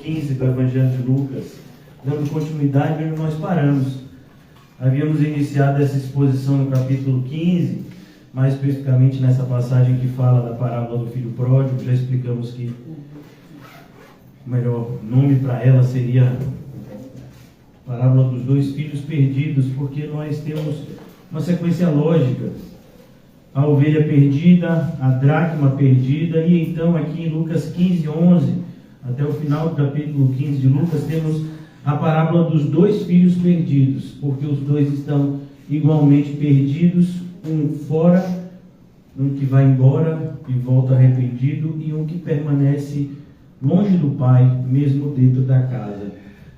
15 do Evangelho de Lucas, dando continuidade onde nós paramos. Havíamos iniciado essa exposição no capítulo 15, mais especificamente nessa passagem que fala da parábola do filho pródigo. Já explicamos que o melhor nome para ela seria a parábola dos dois filhos perdidos, porque nós temos uma sequência lógica: a ovelha perdida, a dracma perdida, e então aqui em Lucas 15, 11, até o final do capítulo 15 de Lucas, temos a parábola dos dois filhos perdidos, porque os dois estão igualmente perdidos, um fora, um que vai embora e volta arrependido, e um que permanece longe do pai, mesmo dentro da casa.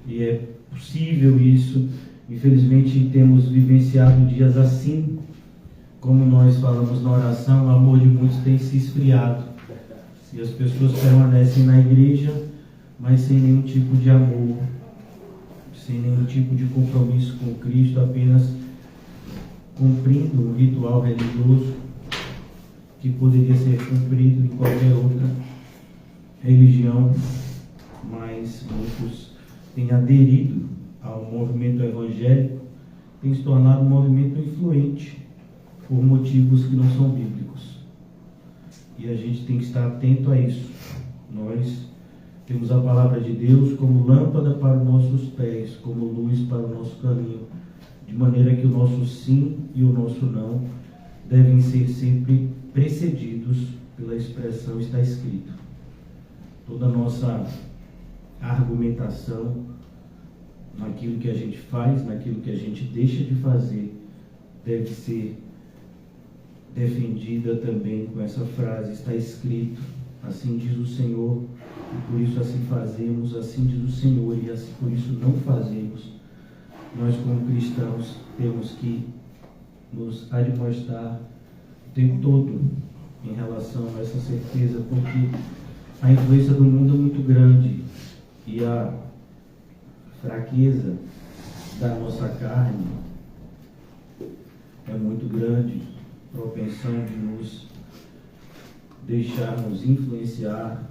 E é possível isso. Infelizmente temos vivenciado dias assim. Como nós falamos na oração, o amor de muitos tem se esfriado. E as pessoas permanecem na igreja, mas sem nenhum tipo de amor, sem nenhum tipo de compromisso com Cristo, apenas cumprindo um ritual religioso que poderia ser cumprido em qualquer outra religião, mas muitos têm aderido ao movimento evangélico, tem se tornado um movimento influente por motivos que não são bíblicos. E a gente tem que estar atento a isso. Nós temos a palavra de Deus como lâmpada para os nossos pés, como luz para o nosso caminho, de maneira que o nosso sim e o nosso não devem ser sempre precedidos pela expressão está escrito. Toda a nossa argumentação naquilo que a gente faz, naquilo que a gente deixa de fazer, deve ser defendida também com essa frase: está escrito, assim diz o Senhor, e por isso assim fazemos, assim diz o Senhor, e assim por isso não fazemos. Nós, como cristãos, temos que nos admoestar o tempo todo em relação a essa certeza, porque a influência do mundo é muito grande e a fraqueza da nossa carne é muito grande, propensão de nos deixarmos influenciar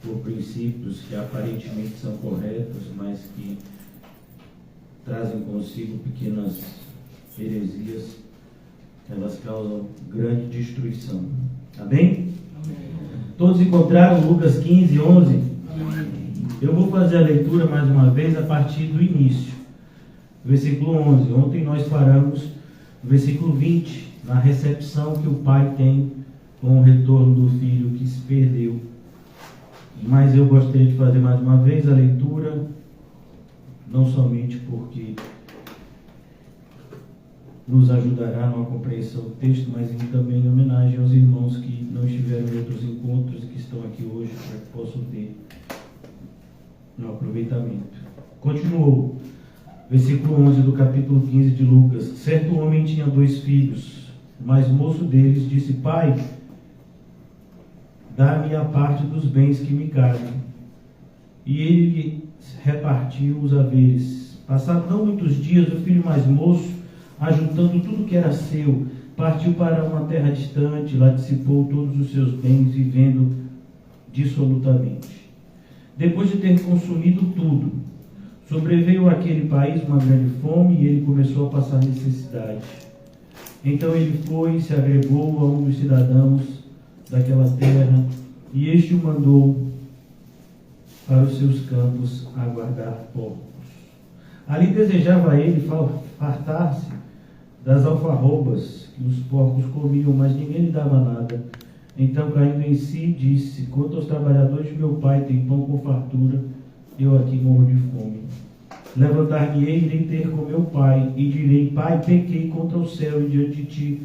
por princípios que aparentemente são corretos, mas que trazem consigo pequenas heresias. Elas causam grande destruição. Amém? Amém. Todos encontraram Lucas 15, 11? Amém. Eu vou fazer a leitura mais uma vez a partir do início. Versículo 11. Ontem nós paramos no versículo 20, na recepção que o pai tem com o retorno do filho que se perdeu. Mas eu gostaria de fazer mais uma vez a leitura, não somente porque nos ajudará na compreensão do texto, mas também em homenagem aos irmãos que não estiveram em outros encontros e que estão aqui hoje, para que possam ter no aproveitamento. Continuou, versículo 11 do capítulo 15 de Lucas. Certo homem tinha 2 filhos, o mais moço deles disse: Pai, dá-me a parte dos bens que me cabem. E ele repartiu os haveres. Passados não muitos dias, o filho mais moço, ajuntando tudo que era seu, partiu para uma terra distante, lá dissipou todos os seus bens, vivendo dissolutamente. Depois de ter consumido tudo, sobreveio àquele país uma grande fome e ele começou a passar necessidade. Então ele foi e se agregou a um dos cidadãos daquela terra, e este o mandou para os seus campos a guardar porcos. Ali desejava ele fartar-se das alfarrobas que os porcos comiam, mas ninguém lhe dava nada. Então, caindo em si, disse: Quanto aos trabalhadores de meu pai têm pão com fartura, eu aqui morro de fome. Levantar-me-ei, irei ter com meu pai, e direi: Pai, pequei contra o céu e diante de ti.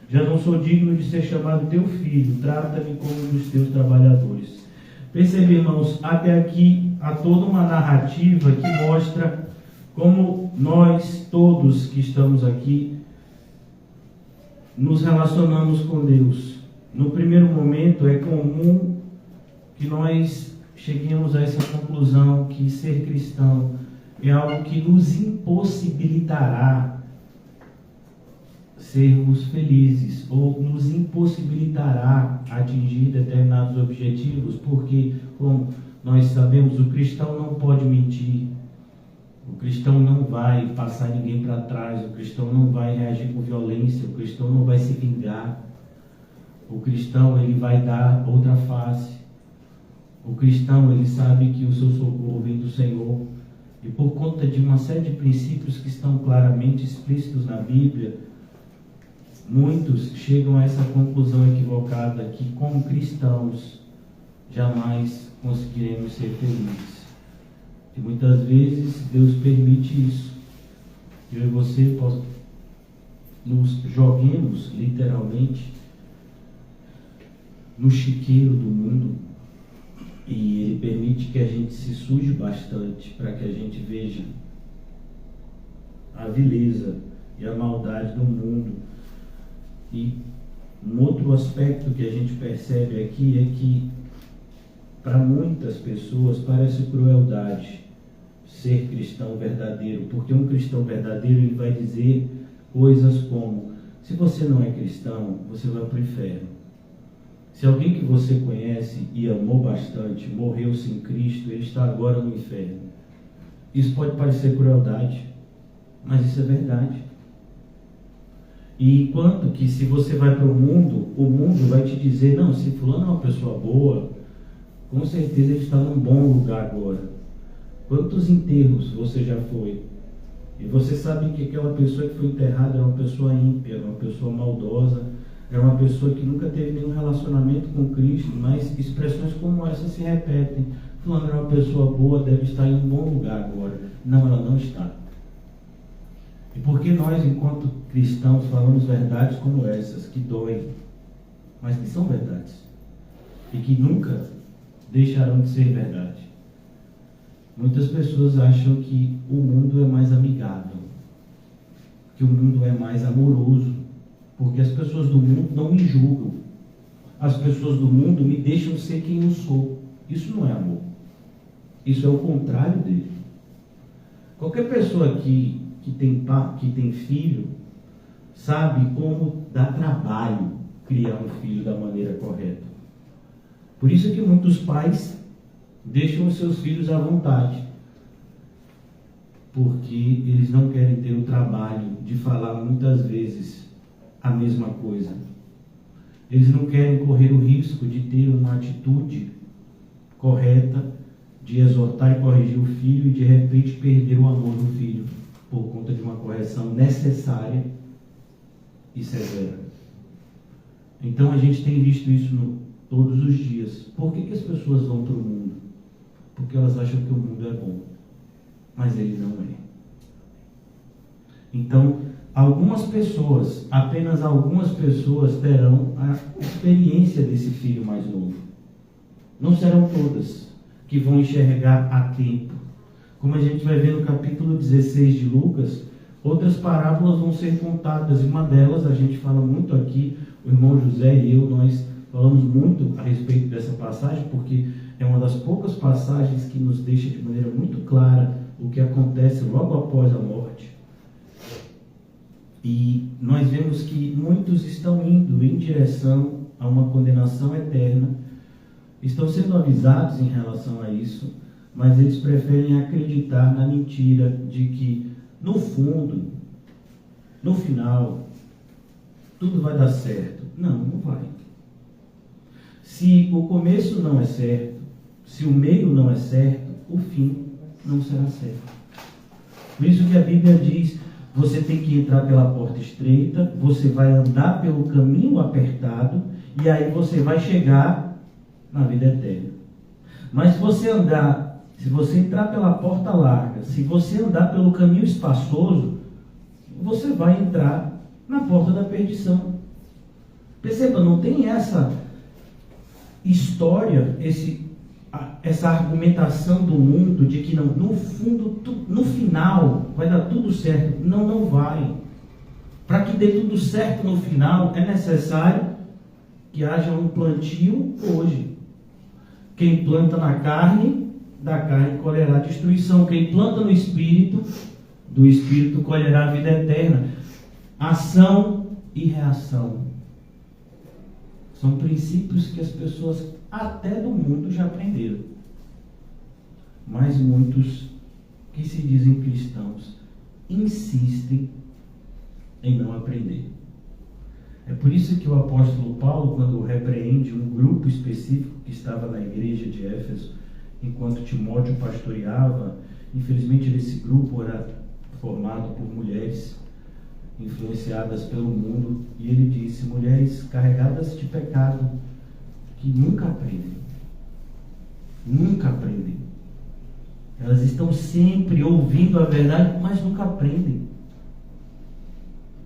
Já não sou digno de ser chamado teu filho, trata-me como um dos teus trabalhadores. Percebe, irmãos, até aqui há toda uma narrativa que mostra como nós todos que estamos aqui nos relacionamos com Deus. No primeiro momento é comum que nós cheguemos a essa conclusão que ser cristão é algo que nos impossibilitará sermos felizes, ou nos impossibilitará atingir determinados objetivos, porque, como nós sabemos, o cristão não pode mentir, o cristão não vai passar ninguém para trás, o cristão não vai reagir com violência, o cristão não vai se vingar, o cristão ele vai dar outra face, o cristão ele sabe que o seu socorro vem do Senhor, e por conta de uma série de princípios que estão claramente explícitos na Bíblia, muitos chegam a essa conclusão equivocada que como cristãos jamais conseguiremos ser felizes. E muitas vezes Deus permite isso. Eu e você nos joguemos literalmente no chiqueiro do mundo, e Ele permite que a gente se suje bastante para que a gente veja a vileza e a maldade do mundo. E um outro aspecto que a gente percebe aqui é que para muitas pessoas parece crueldade ser cristão verdadeiro, porque um cristão verdadeiro ele vai dizer coisas como: se você não é cristão, você vai para o inferno. Se alguém que você conhece e amou bastante morreu sem Cristo, ele está agora no inferno. Isso pode parecer crueldade, mas isso é verdade. E enquanto que se você vai para o mundo vai te dizer: não, se fulano é uma pessoa boa, com certeza ele está num bom lugar agora. Quantos enterros você já foi? E você sabe que aquela pessoa que foi enterrada era uma pessoa ímpia, era uma pessoa maldosa, era uma pessoa que nunca teve nenhum relacionamento com Cristo, mas expressões como essa se repetem. Fulano era uma pessoa boa, deve estar em um bom lugar agora. Não, ela não está. E por que nós, enquanto cristãos, falamos verdades como essas, que doem, mas que são verdades, e que nunca deixarão de ser verdade? Muitas pessoas acham que o mundo é mais amigável, que o mundo é mais amoroso, porque as pessoas do mundo não me julgam. As pessoas do mundo me deixam ser quem eu sou. Isso não é amor. Isso é o contrário dele. Qualquer pessoa que tem filho sabe como dá trabalho criar um filho da maneira correta. Por isso que muitos pais deixam os seus filhos à vontade, porque eles não querem ter o trabalho de falar muitas vezes a mesma coisa. Eles não querem correr o risco de ter uma atitude correta, de exortar e corrigir o filho e de repente perder o amor do filho por conta de uma correção necessária e severa. Então a gente tem visto isso todos os dias. Por que as pessoas vão para o mundo? Porque elas acham que o mundo é bom, mas ele não é. Então, apenas algumas pessoas terão a experiência desse filho mais novo. Não serão todas que vão enxergar a tempo. Como a gente vai ver no capítulo 16 de Lucas, outras parábolas vão ser contadas, e uma delas a gente fala muito aqui, o irmão José e eu, nós falamos muito a respeito dessa passagem, porque é uma das poucas passagens que nos deixa de maneira muito clara o que acontece logo após a morte. E nós vemos que muitos estão indo em direção a uma condenação eterna, estão sendo avisados em relação a isso, mas eles preferem acreditar na mentira de que, no fundo, no final, tudo vai dar certo. Não, não vai. Se o começo não é certo, se o meio não é certo, o fim não será certo. Por isso que a Bíblia diz: você tem que entrar pela porta estreita, você vai andar pelo caminho apertado, e aí você vai chegar na vida eterna. Mas se você entrar pela porta larga, se você andar pelo caminho espaçoso, você vai entrar na porta da perdição. Perceba, não tem essa história, essa argumentação do mundo de que não, no fundo, no final vai dar tudo certo. Não, não vai. Para que dê tudo certo no final, é necessário que haja um plantio hoje. Quem planta na carne, da carne colherá destruição. Quem planta no Espírito, do Espírito colherá a vida eterna. Ação e reação são princípios que as pessoas até do mundo já aprenderam. mas muitos que se dizem cristãos insistem em não aprender. É por isso que o apóstolo Paulo, quando repreende um grupo específico que estava na igreja de Éfeso, enquanto Timóteo pastoreava, infelizmente esse grupo era formado por mulheres influenciadas pelo mundo, e ele disse: mulheres carregadas de pecado, que nunca aprendem. Elas estão sempre ouvindo a verdade, mas nunca aprendem.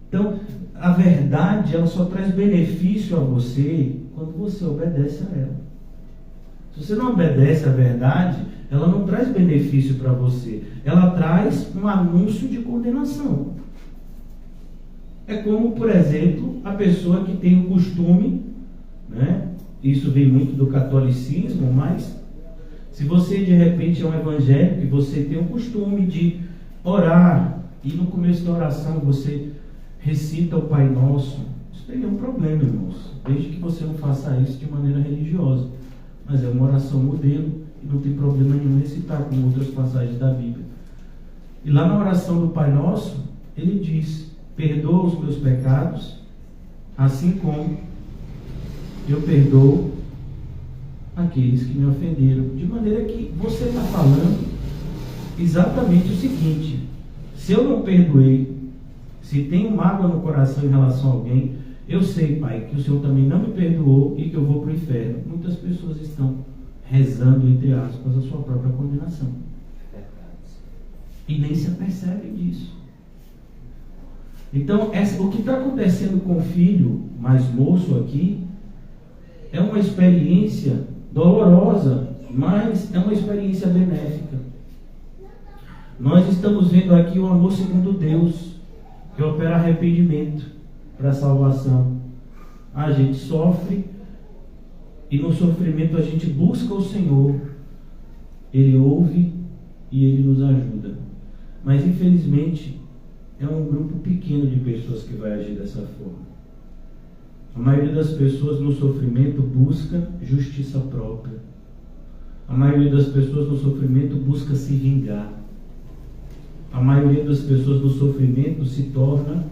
Então, a verdade, ela só traz benefício a você quando você obedece a ela. Se você não obedece à verdade, ela não traz benefício para você. Ela traz um anúncio de condenação. É como, por exemplo, a pessoa que tem o costume, né? Isso vem muito do catolicismo, mas se você de repente é um evangélico e você tem o costume de orar, e no começo da oração você recita o Pai Nosso, isso tem nenhum problema, irmãos, desde que você não faça isso de maneira religiosa. Mas é uma oração modelo e não tem problema nenhum recitar, como outras passagens da Bíblia. E lá na oração do Pai Nosso, ele diz: perdoa os meus pecados, assim como eu perdoo aqueles que me ofenderam. De maneira que você está falando exatamente o seguinte: se eu não perdoei, se tenho mágoa no coração em relação a alguém, eu sei, Pai, que o Senhor também não me perdoou e que eu vou para o inferno. Muitas pessoas estão rezando, entre aspas, a sua própria condenação. E nem se apercebem disso. Então, o que está acontecendo com o filho mais moço aqui é uma experiência dolorosa, mas é uma experiência benéfica. Nós estamos vendo aqui o amor segundo Deus, que opera arrependimento para a salvação. A gente sofre e no sofrimento a gente busca o Senhor. Ele ouve e Ele nos ajuda. Mas infelizmente é um grupo pequeno de pessoas que vai agir dessa forma. A maioria das pessoas no sofrimento busca justiça própria. A maioria das pessoas no sofrimento busca se vingar. A maioria das pessoas no sofrimento se torna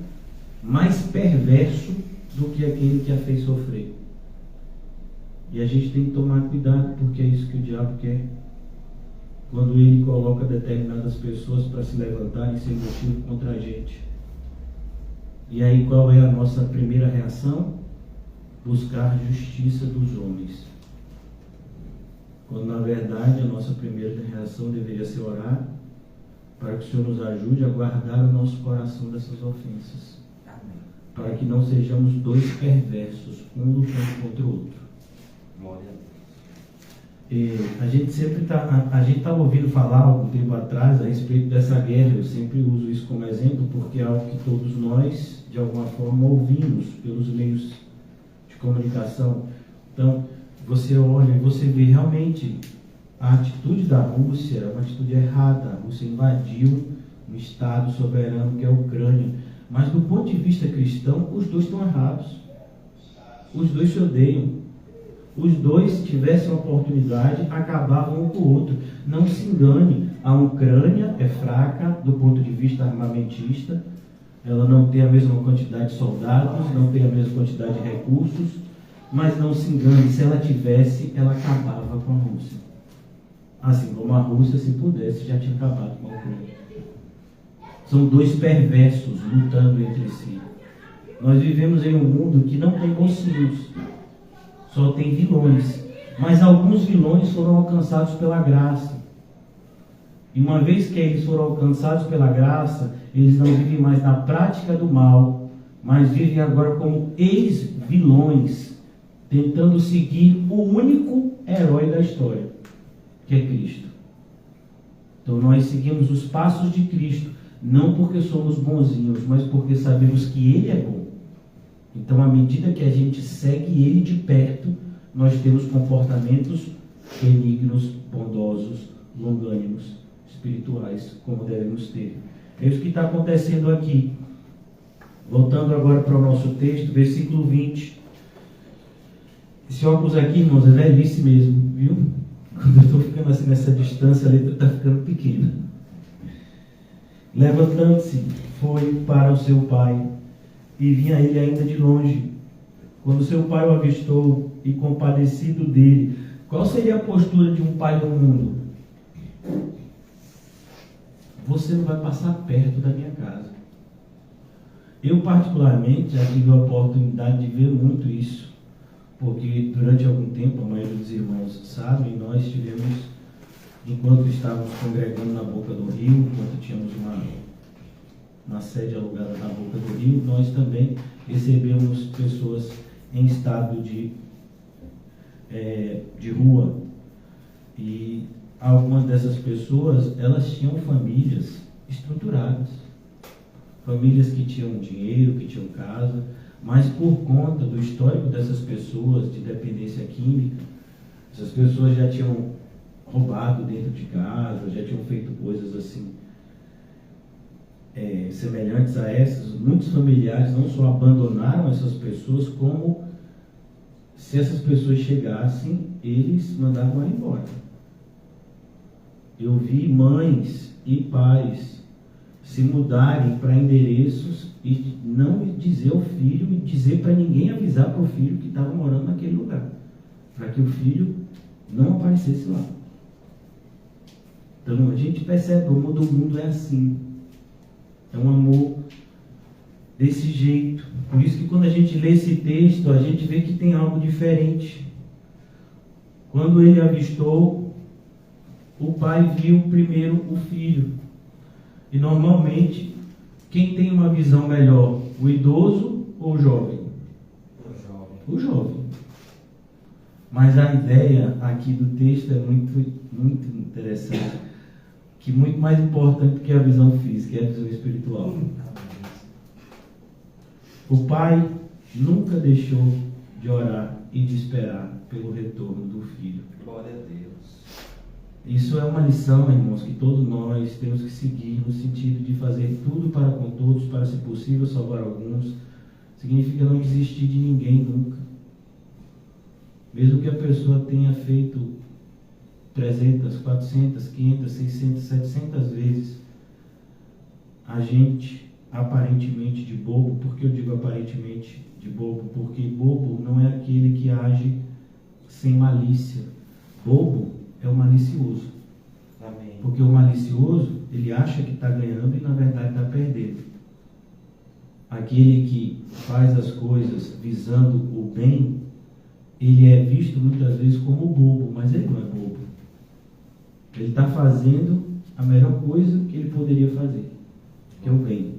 mais perverso do que aquele que a fez sofrer. E a gente tem que tomar cuidado, porque é isso que o diabo quer. Quando ele coloca determinadas pessoas para se levantarem sem motivo contra a gente. E aí qual é a nossa primeira reação? Buscar justiça dos homens. Quando na verdade a nossa primeira reação deveria ser orar para que o Senhor nos ajude a guardar o nosso coração dessas ofensas. Amém. Para que não sejamos dois perversos, um lutando contra o outro. Glória a Deus. E a gente sempre está ouvindo falar algum tempo atrás a respeito dessa guerra. Eu sempre uso isso como exemplo porque é algo que todos nós de alguma forma ouvimos pelos meios de comunicação. Então você olha e você vê realmente a atitude da Rússia é uma atitude errada. A Rússia invadiu um estado soberano que é a Ucrânia, mas do ponto de vista cristão os dois estão errados. Os dois se odeiam. Os dois, se tivessem a oportunidade, acabavam um com o outro. Não se engane, a Ucrânia é fraca do ponto de vista armamentista, ela não tem a mesma quantidade de soldados, não tem a mesma quantidade de recursos, mas não se engane, se ela tivesse, ela acabava com a Rússia. Assim como a Rússia, se pudesse, já tinha acabado com a Ucrânia. São dois perversos lutando entre si. Nós vivemos em um mundo que não tem mocinhos, só tem vilões. Mas alguns vilões foram alcançados pela graça. E uma vez que eles foram alcançados pela graça, eles não vivem mais na prática do mal, mas vivem agora como ex-vilões, tentando seguir o único herói da história, que é Cristo. Então nós seguimos os passos de Cristo, não porque somos bonzinhos, mas porque sabemos que Ele é bom. Então, à medida que a gente segue Ele de perto, nós temos comportamentos benignos, bondosos, longânimos, espirituais, como devemos ter. É isso que está acontecendo aqui. Voltando agora para o nosso texto, versículo 20. Esse óculos aqui, irmãos, é velhice mesmo, viu? Quando eu estou ficando assim nessa distância, a letra está ficando pequena. Levantando-se, foi para o seu pai, e vinha ele ainda de longe. Quando seu pai o avistou e compadecido dele, qual seria a postura de um pai no mundo? Você não vai passar perto da minha casa. Eu, particularmente, já tive a oportunidade de ver muito isso, porque durante algum tempo, a maioria dos irmãos sabem, nós tivemos, enquanto estávamos congregando na Boca do Rio, enquanto tínhamos uma sede alugada na Boca do Rio, nós também recebemos pessoas em estado de rua. E algumas dessas pessoas, elas tinham famílias estruturadas, famílias que tinham dinheiro, que tinham casa, mas por conta do histórico dessas pessoas de dependência química, essas pessoas já tinham roubado dentro de casa, já tinham feito coisas assim semelhantes a essas. Muitos familiares não só abandonaram essas pessoas, como se essas pessoas chegassem, eles mandavam ela embora. Eu vi mães e pais se mudarem para endereços e não dizer ao filho, e dizer para ninguém, avisar para o filho que estava morando naquele lugar, para que o filho não aparecesse lá. Então a gente percebe, o amor do mundo é assim, é um amor desse jeito. Por isso que quando a gente lê esse texto, a gente vê que tem algo diferente. Quando ele avistou, o pai viu primeiro o filho. E normalmente, quem tem uma visão melhor, o idoso ou o jovem? O jovem. Mas a ideia aqui do texto é muito interessante, que muito mais importante que a visão física, é a visão espiritual. O pai nunca deixou de orar e de esperar pelo retorno do filho. Glória a Deus. Isso é uma lição, irmãos, que todos nós temos que seguir, no sentido de fazer tudo para com todos, para, se possível, salvar alguns. Significa não desistir de ninguém nunca. Mesmo que a pessoa tenha feito 300, 400, 500, 600, 700 vezes, a gente, aparentemente de bobo, por que eu digo aparentemente de bobo? Porque bobo não é aquele que age sem malícia. Bobo é o malicioso. Amém. Porque o malicioso, ele acha que está ganhando e na verdade está perdendo. Aquele que faz as coisas visando o bem, ele é visto muitas vezes como bobo, mas ele não é bobo. Ele está fazendo a melhor coisa que ele poderia fazer, que é o bem,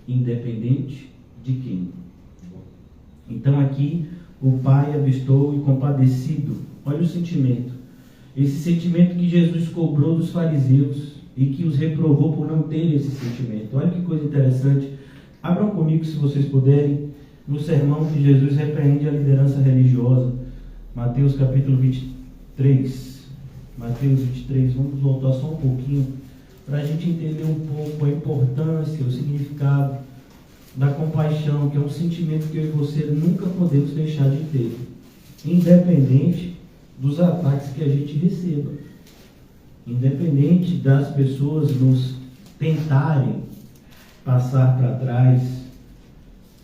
independente de quem. Então aqui o pai avistou e compadecido. Olha o sentimento. Esse sentimento que Jesus cobrou dos fariseus e que os reprovou por não terem esse sentimento. Olha que coisa interessante. Abram comigo, se vocês puderem, no sermão que Jesus repreende a liderança religiosa. Mateus capítulo 23. Mateus 23, vamos voltar só um pouquinho, para a gente entender um pouco a importância, o significado da compaixão, que é um sentimento que eu e você nunca podemos deixar de ter, independente dos ataques que a gente receba, independente das pessoas nos tentarem passar para trás.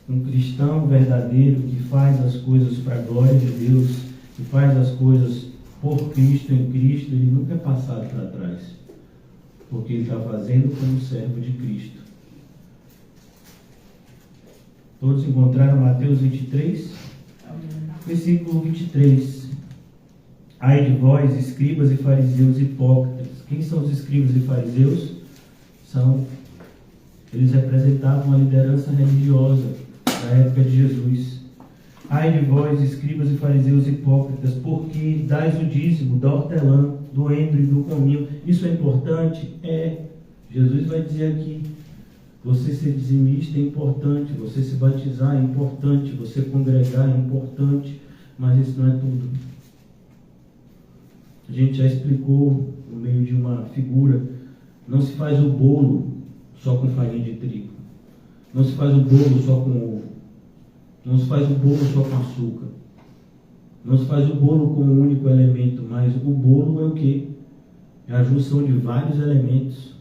Um cristão verdadeiro que faz as coisas para a glória de Deus, que faz as coisas por Cristo, em Cristo, ele nunca é passado para trás, porque ele está fazendo como servo de Cristo. Todos encontraram Mateus 23? Versículo 23. Ai de vós, escribas e fariseus hipócritas. Quem são os escribas e fariseus? Eles representavam a liderança religiosa da época de Jesus. Ai de vós, escribas e fariseus hipócritas, porque dais o dízimo da hortelã, do endro e do cominho. Isso é importante? Jesus vai dizer aqui, você ser dizimista é importante, você se batizar é importante, você congregar é importante, mas isso não é tudo. A gente já explicou no meio de uma figura, não se faz o bolo só com farinha de trigo, não se faz o bolo só com ovo, não se faz o bolo só com açúcar. Não se faz o bolo como um único elemento, mas o bolo é o quê? É a junção de vários elementos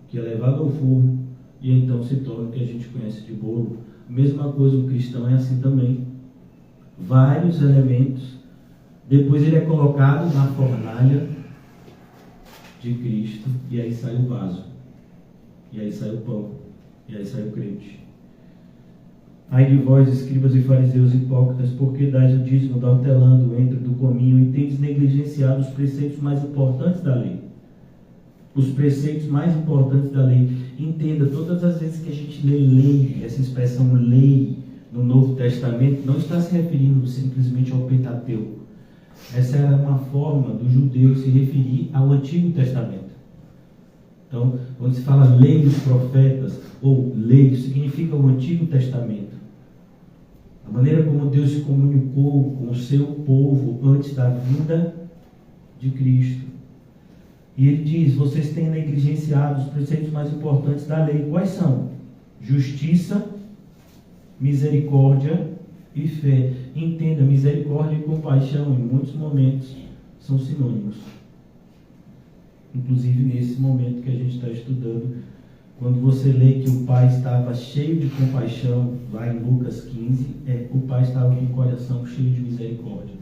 que é levado ao forno e então se torna o que a gente conhece de bolo. A mesma coisa, o cristão é assim também. Vários elementos, depois ele é colocado na fornalha de Cristo e aí sai o vaso, e aí sai o pão, e aí sai o crente. Ai de vós, escribas e fariseus hipócritas, porque dais o dízimo da hortelã, do endro, do cominho, e tendes negligenciado os preceitos mais importantes da lei. Os preceitos mais importantes da lei. Entenda, todas as vezes que a gente lê lei, essa expressão lei no Novo Testamento, não está se referindo simplesmente ao Pentateuco. Essa era uma forma do judeu se referir ao Antigo Testamento. Então, quando se fala lei dos profetas, ou lei, significa o Antigo Testamento. A maneira como Deus se comunicou com o seu povo antes da vinda de Cristo. E ele diz, vocês têm negligenciado os preceitos mais importantes da lei. Quais são? Justiça, misericórdia e fé. Entenda, misericórdia e compaixão, em muitos momentos, são sinônimos. Inclusive nesse momento que a gente está estudando, quando você lê que o pai estava cheio de compaixão, lá em Lucas 15, o pai estava com o coração cheio de misericórdia.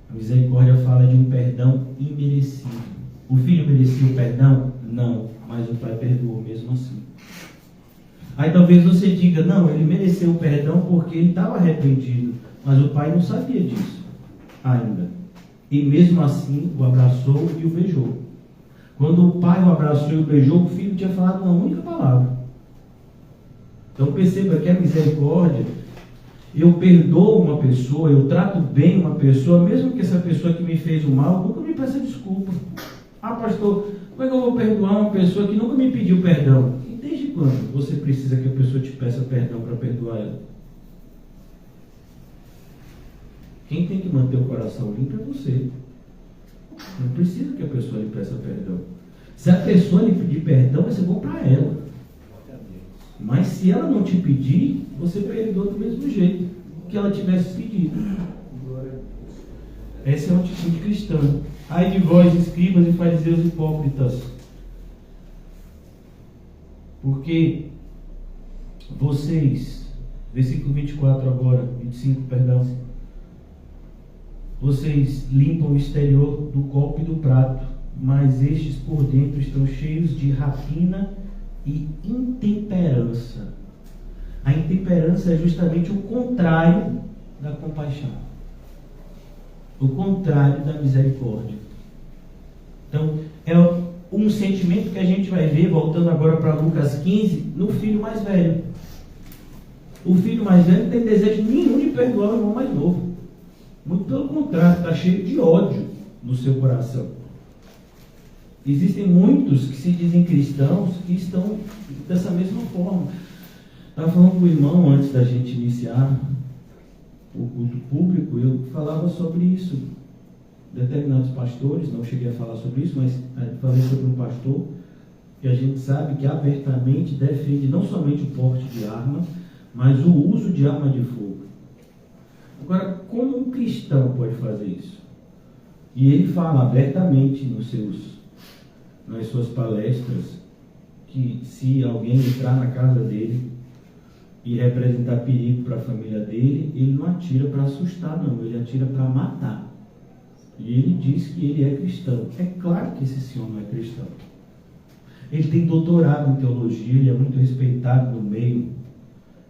A misericórdia fala de um perdão imerecido. O filho merecia o perdão? Não, mas o pai perdoou mesmo assim. Aí talvez você diga, não, ele mereceu o perdão porque ele estava arrependido, mas o pai não sabia disso ainda. E mesmo assim o abraçou e o beijou. Quando o pai o abraçou e o beijou, o filho tinha falado uma única palavra. Então perceba que a misericórdia, eu perdoo uma pessoa, eu trato bem uma pessoa, mesmo que essa pessoa que me fez o mal nunca me peça desculpa. Ah, pastor, como é que eu vou perdoar uma pessoa que nunca me pediu perdão? E desde quando você precisa que a pessoa te peça perdão para perdoar ela? Quem tem que manter o coração limpo é você. Não precisa que a pessoa lhe peça perdão. Se a pessoa lhe pedir perdão, vai ser bom para ela. Mas se ela não te pedir, você perdoa do mesmo jeito que ela tivesse pedido. Essa é uma atitude cristã. Ai de vós, escribas e fariseus hipócritas, porque vocês, versículo 24 agora, 25, perdão, vocês limpam o exterior do copo e do prato, mas estes por dentro estão cheios de rapina e intemperança. A intemperança é justamente o contrário da compaixão. O contrário da misericórdia. Então, é um sentimento que a gente vai ver, voltando agora para Lucas 15, no filho mais velho. O filho mais velho não tem desejo nenhum de perdoar o irmão mais novo. Muito pelo contrário, está cheio de ódio no seu coração. Existem muitos que se dizem cristãos que estão dessa mesma forma. Estava falando com o irmão antes da gente iniciar o culto público, eu falava sobre isso. Determinados pastores, não cheguei a falar sobre isso, mas falei sobre um pastor que a gente sabe que abertamente defende não somente o porte de arma, mas o uso de arma de fogo. Agora, como um cristão pode fazer isso? E ele fala abertamente nas suas palestras que se alguém entrar na casa dele e representar perigo para a família dele, ele não atira para assustar, não, ele atira para matar. E ele diz que ele é cristão. É claro que esse senhor não é cristão. Ele tem doutorado em teologia, ele é muito respeitado no meio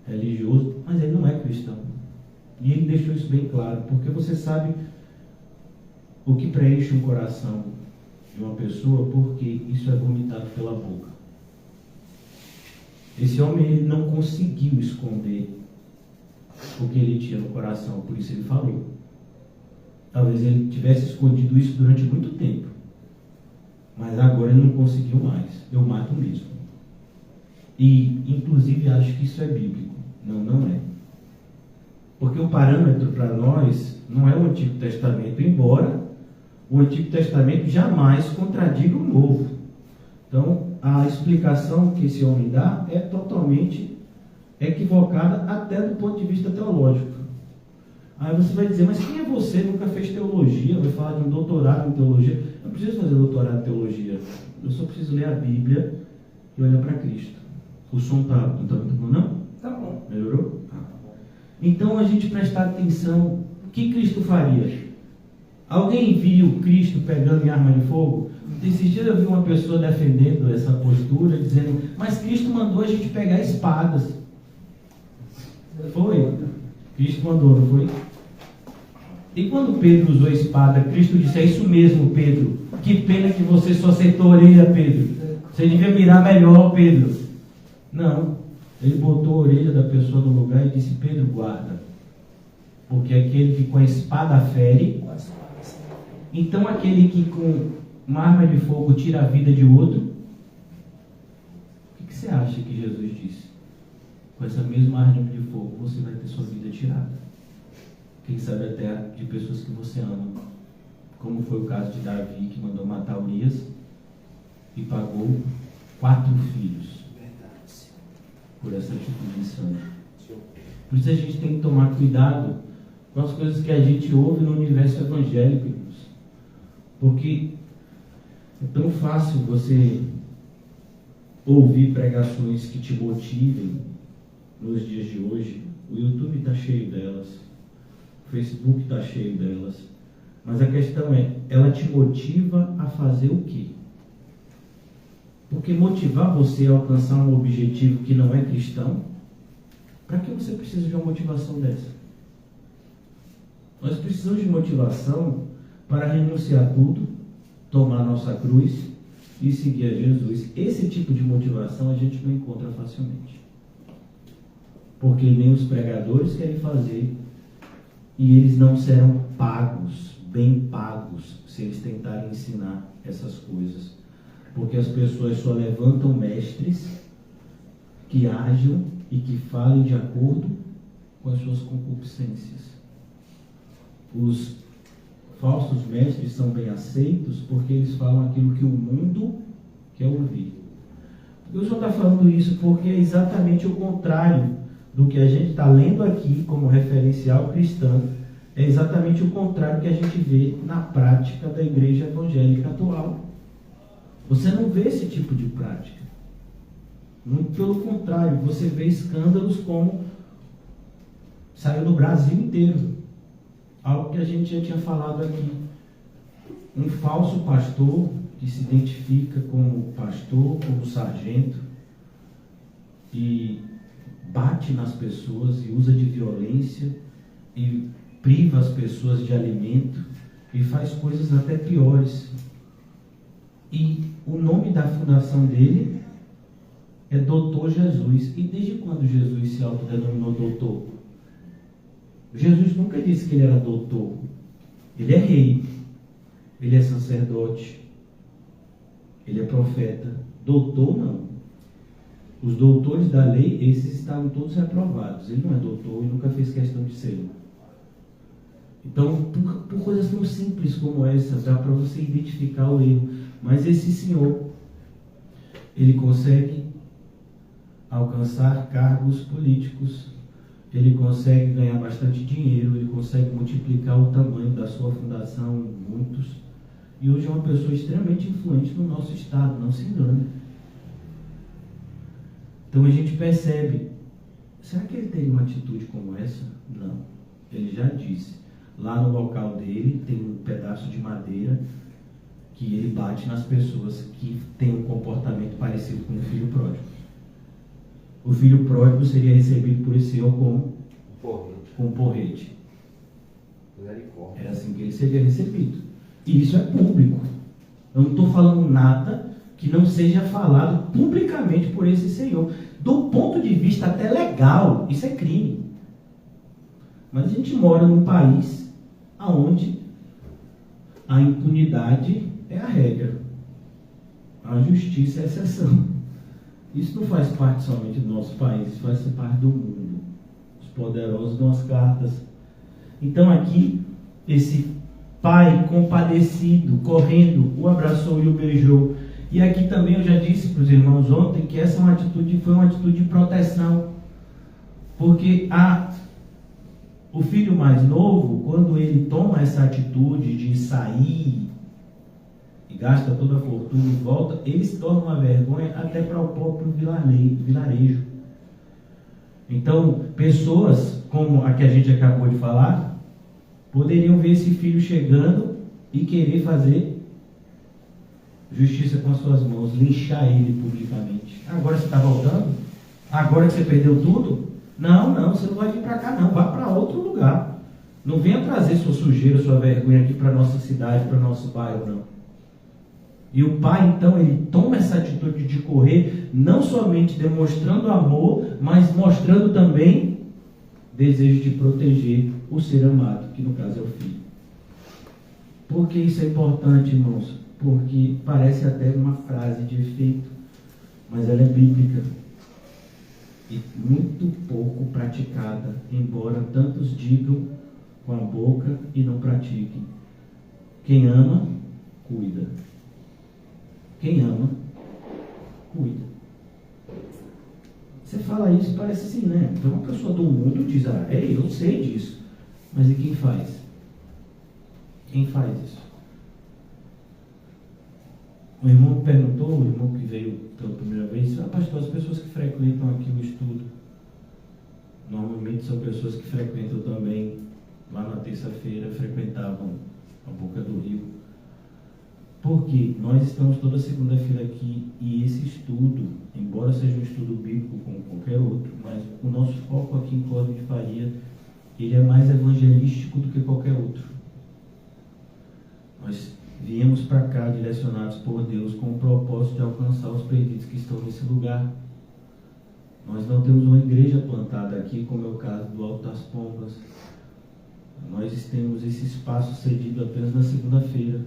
religioso, mas ele não é cristão. E ele deixou isso bem claro, porque você sabe o que preenche um coração de uma pessoa, porque isso é vomitado pela boca. Esse homem, ele não conseguiu esconder o que ele tinha no coração, por isso ele falou. Talvez ele tivesse escondido isso durante muito tempo, mas agora ele não conseguiu mais. Eu mato mesmo. E, inclusive, acho que isso é bíblico. Não, não é. Porque o parâmetro para nós não é o Antigo Testamento, embora o Antigo Testamento jamais contradiga o Novo. Então, a explicação que esse homem dá é totalmente equivocada, até do ponto de vista teológico. Aí você vai dizer, mas quem é você? Nunca fez teologia, vai falar de um doutorado em teologia. Eu não preciso fazer doutorado em teologia. Eu só preciso ler a Bíblia e olhar para Cristo. O som não está muito bom, não? Tá bom. Melhorou? Então a gente prestar atenção, o que Cristo faria? Alguém viu Cristo pegando em arma de fogo? Esses dias eu vi uma pessoa defendendo essa postura, dizendo, mas Cristo mandou a gente pegar espadas. Foi? Cristo mandou, não foi? E quando Pedro usou a espada, Cristo disse, é isso mesmo, Pedro. Que pena que você só aceitou a orelha, Pedro. Você devia mirar melhor, Pedro. Não. Ele botou a orelha da pessoa no lugar e disse, Pedro, guarda. Porque aquele que com a espada fere, então aquele que com uma arma de fogo tira a vida de outro, o que você acha que Jesus disse? Com essa mesma arma de fogo, você vai ter sua vida tirada. Quem sabe até de pessoas que você ama. Como foi o caso de Davi, que mandou matar Urias e pagou 4 filhos por essa atitude insana. Por isso a gente tem que tomar cuidado com as coisas que a gente ouve no universo evangélico, irmãos. Porque é tão fácil você ouvir pregações que te motivem nos dias de hoje. O YouTube está cheio delas, o Facebook está cheio delas. Mas a questão é, ela te motiva a fazer o quê? Porque motivar você a alcançar um objetivo que não é cristão, para que você precisa de uma motivação dessa? Nós precisamos de motivação para renunciar a tudo, tomar nossa cruz e seguir a Jesus. Esse tipo de motivação a gente não encontra facilmente. Porque nem os pregadores querem fazer e eles não serão pagos, bem pagos, se eles tentarem ensinar essas coisas. Porque as pessoas só levantam mestres que ajam e que falem de acordo com as suas concupiscências. Os falsos mestres são bem aceitos porque eles falam aquilo que o mundo quer ouvir. Eu só estou falando isso porque é exatamente o contrário do que a gente está lendo aqui como referencial cristão. É exatamente o contrário que a gente vê na prática da igreja evangélica atual. Você não vê esse tipo de prática. Muito pelo contrário, você vê escândalos como saiu no Brasil inteiro. Algo que a gente já tinha falado aqui. Um falso pastor que se identifica como pastor, como sargento, e bate nas pessoas e usa de violência e priva as pessoas de alimento e faz coisas até piores. E o nome da fundação dele é Doutor Jesus. E desde quando Jesus se autodenominou doutor? Jesus nunca disse que ele era doutor. Ele é rei, ele é sacerdote, ele é profeta. Doutor não. Os doutores da lei, esses estavam todos reprovados. Ele não é doutor e nunca fez questão de ser. Então, por coisas tão simples como essa, dá para você identificar o erro. Mas esse senhor, ele consegue alcançar cargos políticos, ele consegue ganhar bastante dinheiro, ele consegue multiplicar o tamanho da sua fundação em muitos. E hoje é uma pessoa extremamente influente no nosso estado, não se engane. Então a gente percebe, será que ele teria uma atitude como essa? Não. Ele já disse, lá no local dele tem um pedaço de madeira que ele bate nas pessoas que têm um comportamento parecido com o filho pródigo. O filho pródigo seria recebido por esse senhor como um porrete. Era assim que ele seria recebido. E isso é público. Eu não estou falando nada que não seja falado publicamente por esse senhor. Do ponto de vista até legal, isso é crime. Mas a gente mora num país onde a impunidade é a regra. A justiça é a exceção. Isso não faz parte somente do nosso país, isso faz parte do mundo. Os poderosos dão as cartas. Então aqui, esse pai compadecido, correndo, o abraçou e o beijou. E aqui também eu já disse para os irmãos ontem que essa foi uma atitude de proteção. Porque O filho mais novo, quando ele toma essa atitude de sair e gasta toda a fortuna e volta, ele se torna uma vergonha até para o próprio vilarejo. Então, pessoas como a que a gente acabou de falar, poderiam ver esse filho chegando e querer fazer justiça com as suas mãos, linchar ele publicamente. Agora você está voltando? Agora que você perdeu tudo? Não, você não vai vir para cá não, vá para outro lugar. Não venha trazer sua sujeira, sua vergonha aqui para a nossa cidade, para o nosso bairro, não. E o pai, então, ele toma essa atitude de correr, não somente demonstrando amor, mas mostrando também desejo de proteger o ser amado, que no caso é o filho. Por que isso é importante, irmãos? Porque parece até uma frase de efeito, mas ela é bíblica e muito pouco praticada, embora tantos digam com a boca e não pratiquem. Quem ama, cuida. Quem ama, cuida. Você fala isso, parece assim, né? Então uma pessoa do mundo diz, eu sei disso. Mas e quem faz? Quem faz isso? O irmão perguntou, o irmão que veio pela primeira vez, pastor, as pessoas que frequentam aqui o estudo, normalmente são pessoas que frequentam também, lá na terça-feira, frequentavam a Boca do Rio. Porque nós estamos toda segunda-feira aqui e esse estudo, embora seja um estudo bíblico como qualquer outro, mas o nosso foco aqui em Cosme de Faria, ele é mais evangelístico do que qualquer outro. Nós viemos para cá direcionados por Deus com o propósito de alcançar os perdidos que estão nesse lugar. Nós não temos uma igreja plantada aqui, como é o caso do Alto das Pombas. Nós temos esse espaço cedido apenas na segunda-feira.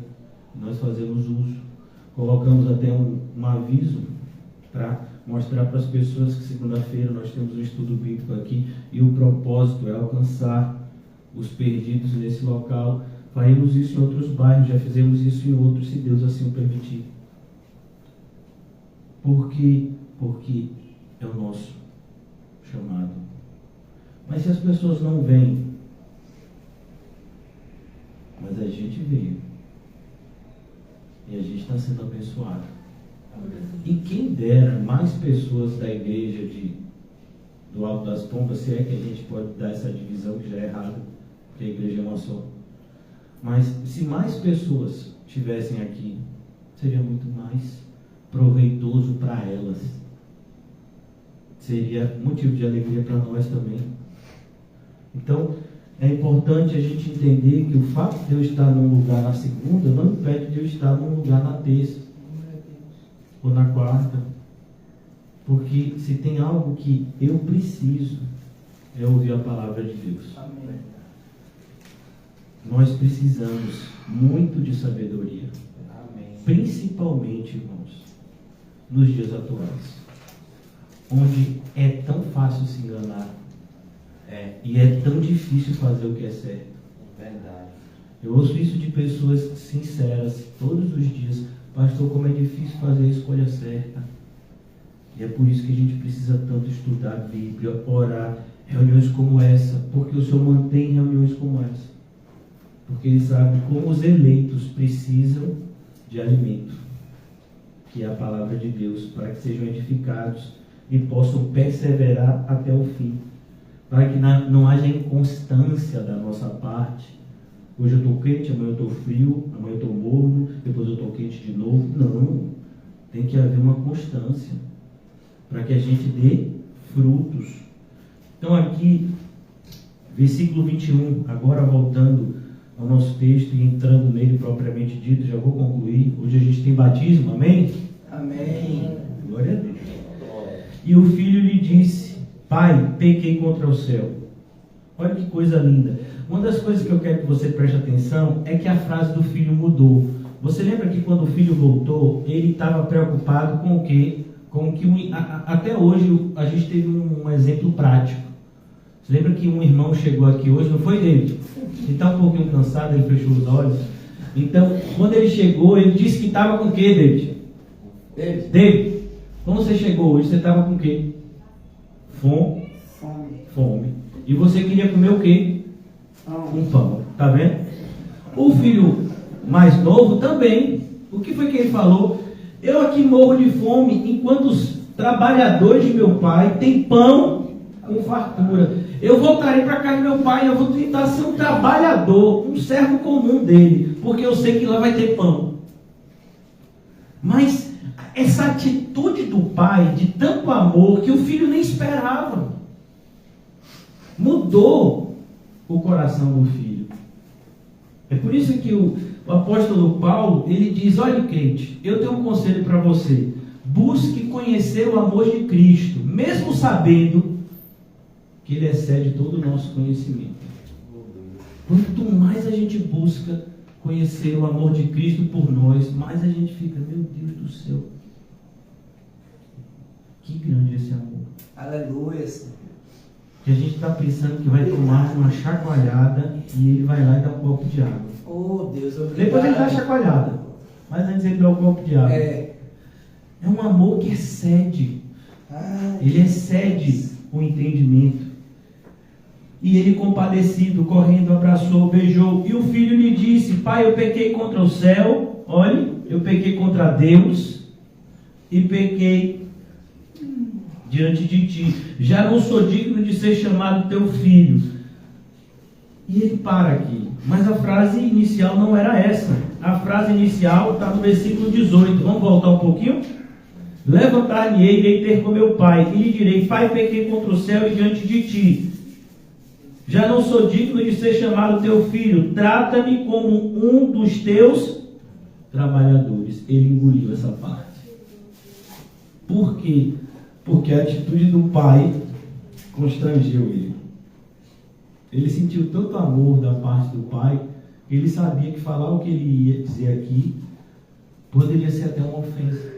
Nós fazemos uso. Colocamos até um aviso para mostrar para as pessoas que segunda-feira nós temos um estudo bíblico aqui e o propósito é alcançar os perdidos nesse local. Faremos isso em outros bairros, já fizemos isso em outros, se Deus assim o permitir. Por quê? Porque é o nosso chamado. Mas se as pessoas não vêm, mas a gente veio, e a gente está sendo abençoado. E quem dera mais pessoas da igreja do Alto das Pombas, se é que a gente pode dar essa divisão, que já é errado, porque a igreja é uma só. Mas se mais pessoas estivessem aqui, seria muito mais proveitoso para elas. Seria motivo de alegria para nós também. Então, é importante a gente entender que o fato de eu estar num lugar na segunda não impede de eu estar num lugar na terça ou na quarta. Porque se tem algo que eu preciso, é ouvir a palavra de Deus. Amém. Nós precisamos muito de sabedoria. Amém. Principalmente, irmãos, nos dias atuais, onde é tão fácil se enganar. E é tão difícil fazer o que é certo. Verdade. Eu ouço isso de pessoas sinceras todos os dias. Pastor, como é difícil fazer a escolha certa. E é por isso que a gente precisa tanto estudar a Bíblia, orar, reuniões como essa. Porque o Senhor mantém reuniões como essa. Porque Ele sabe como os eleitos precisam de alimento, que é a palavra de Deus, para que sejam edificados e possam perseverar até o fim. Para que não haja inconstância da nossa parte. Hoje eu estou quente, amanhã eu estou frio, amanhã eu estou morno, depois eu estou quente de novo. Não, tem que haver uma constância para que a gente dê frutos. Então aqui, versículo 21, agora voltando ao nosso texto e entrando nele propriamente dito, já vou concluir. Hoje a gente tem batismo, amém? Amém. Glória a Deus. E o filho lhe disse: Pai, pequei contra o céu. Olha que coisa linda. Uma das coisas que eu quero que você preste atenção é que a frase do filho mudou. Você lembra que quando o filho voltou, ele estava preocupado com o quê? Com que até hoje a gente teve um exemplo prático. Você lembra que um irmão chegou aqui hoje, não foi, David? Ele está um pouquinho cansado, ele fechou os olhos. Então, quando ele chegou, ele disse que estava com o quê, David? David, quando você chegou hoje, você estava com o quê? Fome. E você queria comer o quê? um pão. Está vendo? O filho mais novo também. O que foi que ele falou? Eu aqui morro de fome, enquanto os trabalhadores de meu pai têm pão com fartura. Eu voltarei para casa de meu pai, eu vou tentar ser um trabalhador, um servo comum dele, porque eu sei que lá vai ter pão. Mas essa atitude do pai, de tanto amor, que o filho nem esperava, mudou o coração do filho. É por isso que o apóstolo Paulo, ele diz: olha, crente, eu tenho um conselho para você. Busque conhecer o amor de Cristo, mesmo sabendo que ele excede todo o nosso conhecimento. Quanto mais a gente busca conhecer o amor de Cristo por nós, mais a gente fica, meu Deus do céu, que grande esse amor. Aleluia. Que a gente está pensando que vai tomar uma chacoalhada e ele vai lá e dá um copo de água. Oh, Deus, obrigado. Depois ele dá a chacoalhada, mas antes ele dá um copo de água. É um amor que excede. Ele excede o entendimento. E ele, compadecido, correndo, abraçou, beijou. E o filho lhe disse: pai, eu pequei contra o céu. Olhe, eu pequei contra Deus. E pequei diante de ti. Já não sou digno de ser chamado teu filho. E ele para aqui. Mas a frase inicial não era essa. A frase inicial está no versículo 18. Vamos voltar um pouquinho? Levantar-me-ei, irei ter com meu pai. E lhe direi: pai, pequei contra o céu e diante de ti. Já não sou digno de ser chamado teu filho. Trata-me como um dos teus trabalhadores. Ele engoliu essa parte. Por quê? Porque a atitude do pai constrangeu ele. Ele sentiu tanto amor da parte do pai, que ele sabia que falar o que ele ia dizer aqui poderia ser até uma ofensa.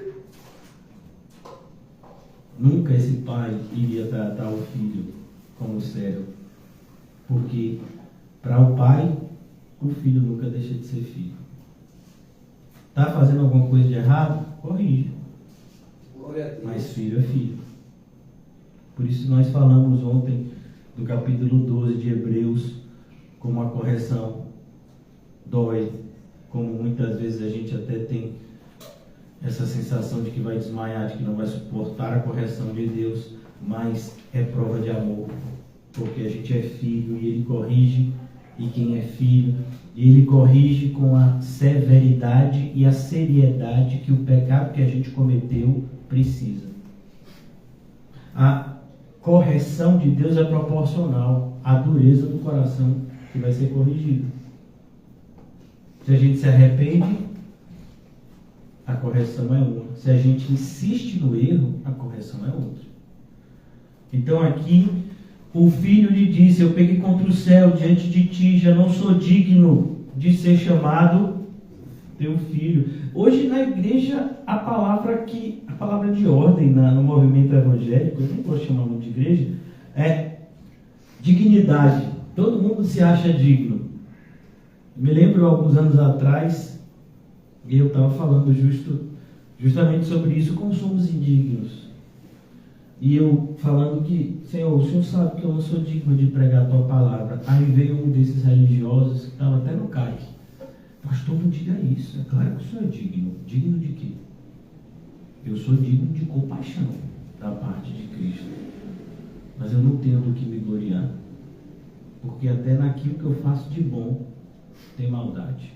Nunca esse pai iria tratar o filho como servo. Porque para o pai, o filho nunca deixa de ser filho. Está fazendo alguma coisa de errado? Corrige. Mas filho é filho. Por isso nós falamos ontem do capítulo 12 de Hebreus, como a correção dói, como muitas vezes a gente até tem essa sensação de que vai desmaiar, de que não vai suportar a correção de Deus, mas é prova de amor. Porque a gente é filho e ele corrige, e quem é filho, ele corrige com a severidade e a seriedade que o pecado que a gente cometeu precisa. A correção de Deus é proporcional à dureza do coração que vai ser corrigido. Se a gente se arrepende, a correção é uma. Se a gente insiste no erro, a correção é outra. Então aqui o filho lhe disse: eu peguei contra o céu diante de ti, já não sou digno de ser chamado teu filho. Hoje na igreja a palavra de ordem no movimento evangélico, eu nem gosto de chamar muito de igreja, é dignidade. Todo mundo se acha digno. Me lembro alguns anos atrás, eu estava falando justamente sobre isso, como somos indignos. E eu falando que, Senhor, o Senhor sabe que eu não sou digno de pregar a tua palavra. Aí veio um desses religiosos que estava até no CAC. Pastor, não diga isso. É claro que o Senhor é digno. Digno de quê? Eu sou digno de compaixão da parte de Cristo. Mas eu não tenho do que me gloriar. Porque até naquilo que eu faço de bom, tem maldade.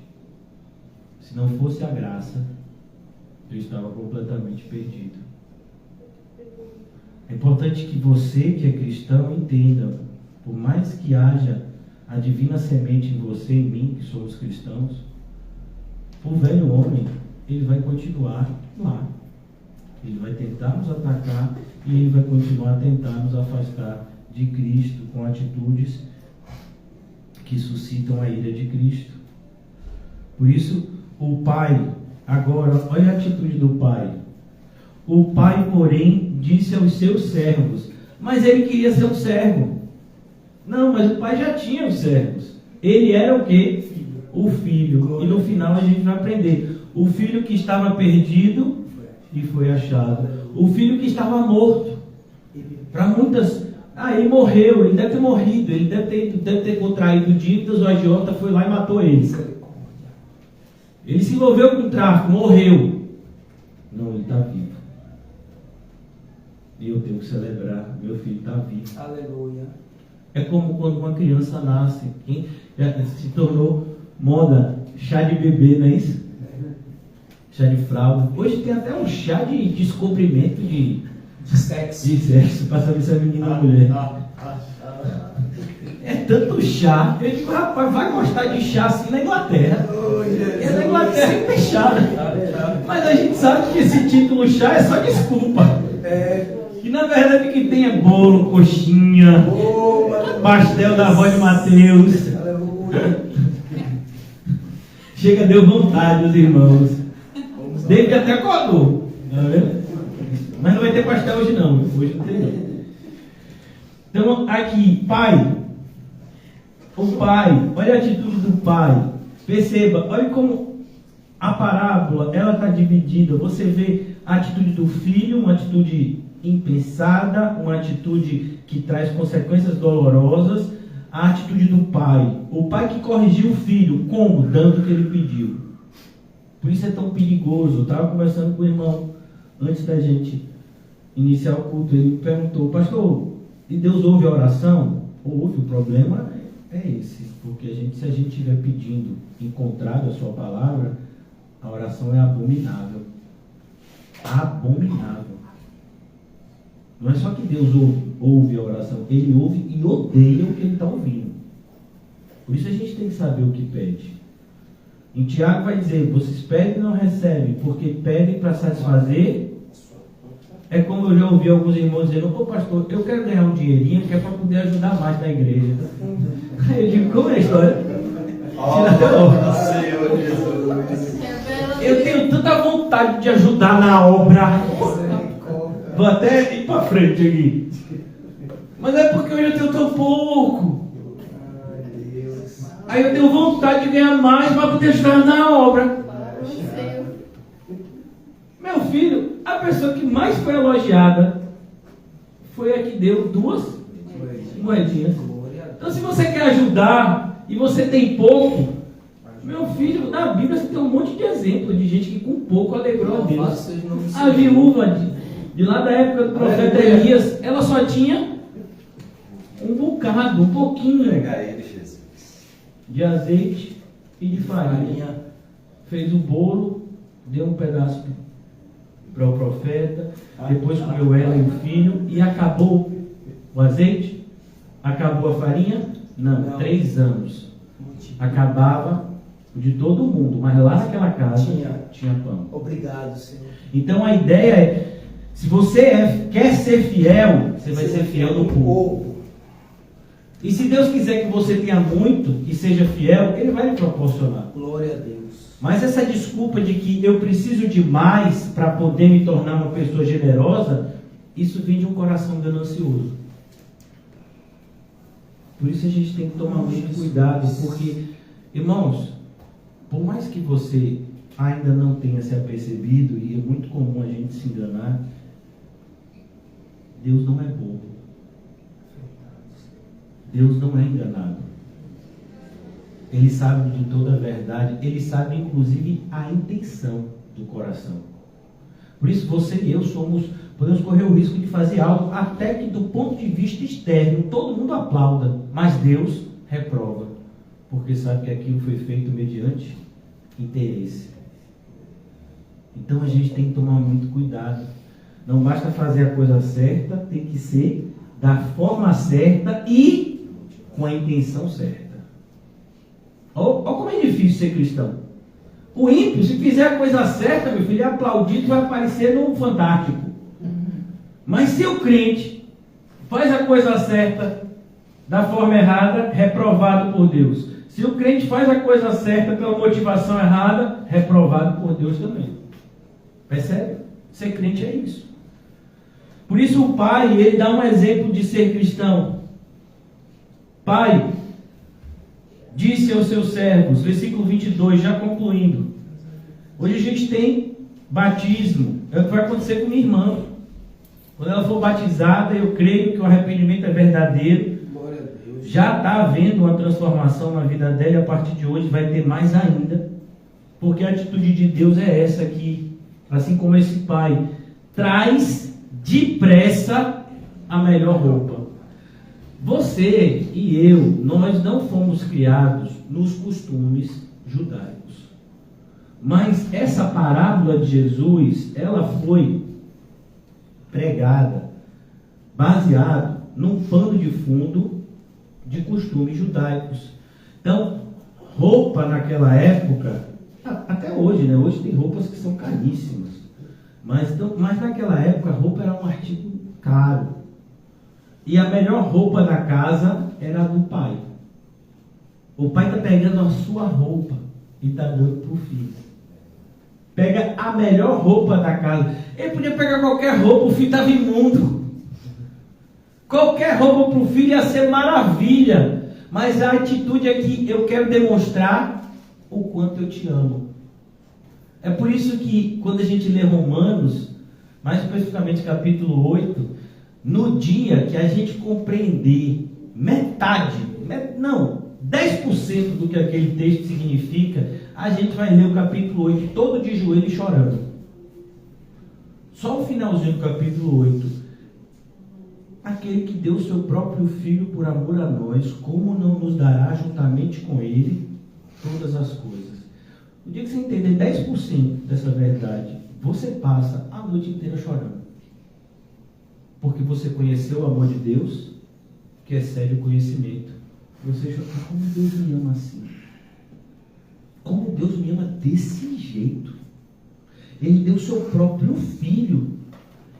Se não fosse a graça, eu estava completamente perdido. É importante que você, que é cristão, entenda, por mais que haja a divina semente em você e em mim, que somos cristãos, o velho homem, ele vai continuar lá. Ele vai tentar nos atacar e ele vai continuar a tentar nos afastar de Cristo com atitudes que suscitam a ira de Cristo. Por isso, o pai, agora, olha a atitude do pai. O pai, porém, disse aos seus servos, mas ele queria ser um servo. Não, mas o pai já tinha os servos. Ele era o quê? O filho. E no final a gente vai aprender. O filho que estava perdido e foi achado. O filho que estava morto. Para muitas Aí morreu, ele deve ter morrido, ele deve ter contraído dívidas, o agiota foi lá e matou ele. Ele se envolveu com o tráfico, morreu. Não, ele está vivo. E eu tenho que celebrar, meu filho está vivo. Aleluia. É como quando uma criança nasce, quem se tornou moda, chá de bebê, não é isso? Chá de fralda. Hoje tem até um chá de descobrimento de sexo, para saber se é menino ou mulher. É tanto chá. Eu digo, rapaz, vai gostar de chá assim na Inglaterra. E na Inglaterra sempre tem chá, né? Mas a gente sabe que esse título chá é só desculpa. E na verdade o que tem é bolo, coxinha, pastel da avó de Mateus. Chega, deu vontade os irmãos. David até acordou. Tá vendo? Mas não vai ter pastel hoje não. Hoje não tem não. Então aqui, pai. O pai, olha a atitude do pai. Perceba, olha como a parábola, ela está dividida. Você vê a atitude do filho, uma atitude impensada, uma atitude que traz consequências dolorosas. A atitude do pai, o pai que corrigiu o filho, como? Dando o que ele pediu. Por isso é tão perigoso. Eu estava conversando com o irmão antes da gente iniciar o culto. Ele me perguntou, pastor, e Deus ouve a oração? Ouve, o problema é esse, porque se a gente estiver pedindo encontrado a sua palavra, a oração é abominável. Abominável. Não é só que Deus ouve a oração, Ele ouve e odeia o que Ele está ouvindo. Por isso a gente tem que saber o que pede. Em Tiago vai dizer, vocês pedem e não recebem, porque pedem para satisfazer. É como eu já ouvi alguns irmãos dizendo, ô pastor, eu quero ganhar um dinheirinho que é para poder ajudar mais na igreja. Aí eu digo, como é a história? Eu tenho tanta vontade de ajudar na obra. Vou até ir para frente aqui. Mas é porque hoje eu tenho tão pouco. Aí eu tenho vontade de ganhar mais para poder ajudar na obra. Meu filho, a pessoa que mais foi elogiada foi a que deu 2 moedinhas. Então se você quer ajudar e você tem pouco, meu filho, na Bíblia você tem um monte de exemplo de gente que com pouco alegrou a Deus. A viúva de lá da época do profeta Elias, ela só tinha um bocado, um pouquinho de azeite e de farinha. Fez o bolo, deu um pedaço para o profeta, depois comeu ela e o filho, e acabou o azeite? Acabou a farinha? Não. 3 anos. Acabava o de todo mundo, mas lá naquela casa tinha pão. Obrigado, Senhor. Então a ideia é, se você quer ser fiel, você vai ser fiel no pouco. E se Deus quiser que você tenha muito e seja fiel, Ele vai lhe proporcionar. Glória a Deus. Mas essa desculpa de que eu preciso de mais para poder me tornar uma pessoa generosa, isso vem de um coração ganancioso. Por isso a gente tem que tomar muito cuidado, porque, irmãos, por mais que você ainda não tenha se apercebido, e é muito comum a gente se enganar, Deus não é bobo. Deus não é enganado. Ele sabe de toda a verdade. Ele sabe inclusive a intenção do coração. Por isso você e eu podemos correr o risco de fazer algo até que do ponto de vista externo todo mundo aplauda, mas Deus reprova, porque sabe que aquilo foi feito mediante interesse. Então a gente tem que tomar muito cuidado. Não basta fazer a coisa certa, tem que ser da forma certa e com a intenção certa. Olha como é difícil ser cristão. O ímpio, se fizer a coisa certa, meu filho, é aplaudido, vai aparecer no Fantástico. Mas se o crente faz a coisa certa da forma errada, reprovado por Deus. Se o crente faz a coisa certa pela motivação errada, reprovado por Deus também. Percebe? Ser crente é isso. Por isso o pai, ele dá um exemplo de ser cristão. Pai, disse aos seus servos, versículo 22, já concluindo. Hoje a gente tem batismo, é o que vai acontecer com minha irmã. Quando ela for batizada, eu creio que o arrependimento é verdadeiro. Glória a Deus. Já está havendo uma transformação na vida dela e a partir de hoje vai ter mais ainda. Porque a atitude de Deus é essa aqui. Assim como esse pai traz depressa a melhor roupa. Você e eu, nós não fomos criados nos costumes judaicos. Mas essa parábola de Jesus, ela foi pregada baseado num pano de fundo de costumes judaicos. Então, roupa naquela época, até hoje, né? Hoje tem roupas que são caríssimas. Mas naquela época, a roupa era um artigo caro. E a melhor roupa da casa era a do pai. O pai está pegando a sua roupa e está dando para o filho. Pega a melhor roupa da casa. Ele podia pegar qualquer roupa, o filho estava imundo. Qualquer roupa para o filho ia ser maravilha. Mas a atitude é que eu quero demonstrar o quanto eu te amo. É por isso que quando a gente lê Romanos, mais especificamente capítulo 8, no dia que a gente compreender metade, não, 10% do que aquele texto significa, a gente vai ler o capítulo 8 todo de joelho e chorando. Só o finalzinho do capítulo 8. Aquele que deu o seu próprio Filho por amor a nós, como não nos dará juntamente com Ele todas as coisas? O dia que você entender 10% dessa verdade, você passa a noite inteira chorando. Porque você conheceu o amor de Deus, que excede o conhecimento. Você chora, como Deus me ama assim? Como Deus me ama desse jeito? Ele deu o seu próprio Filho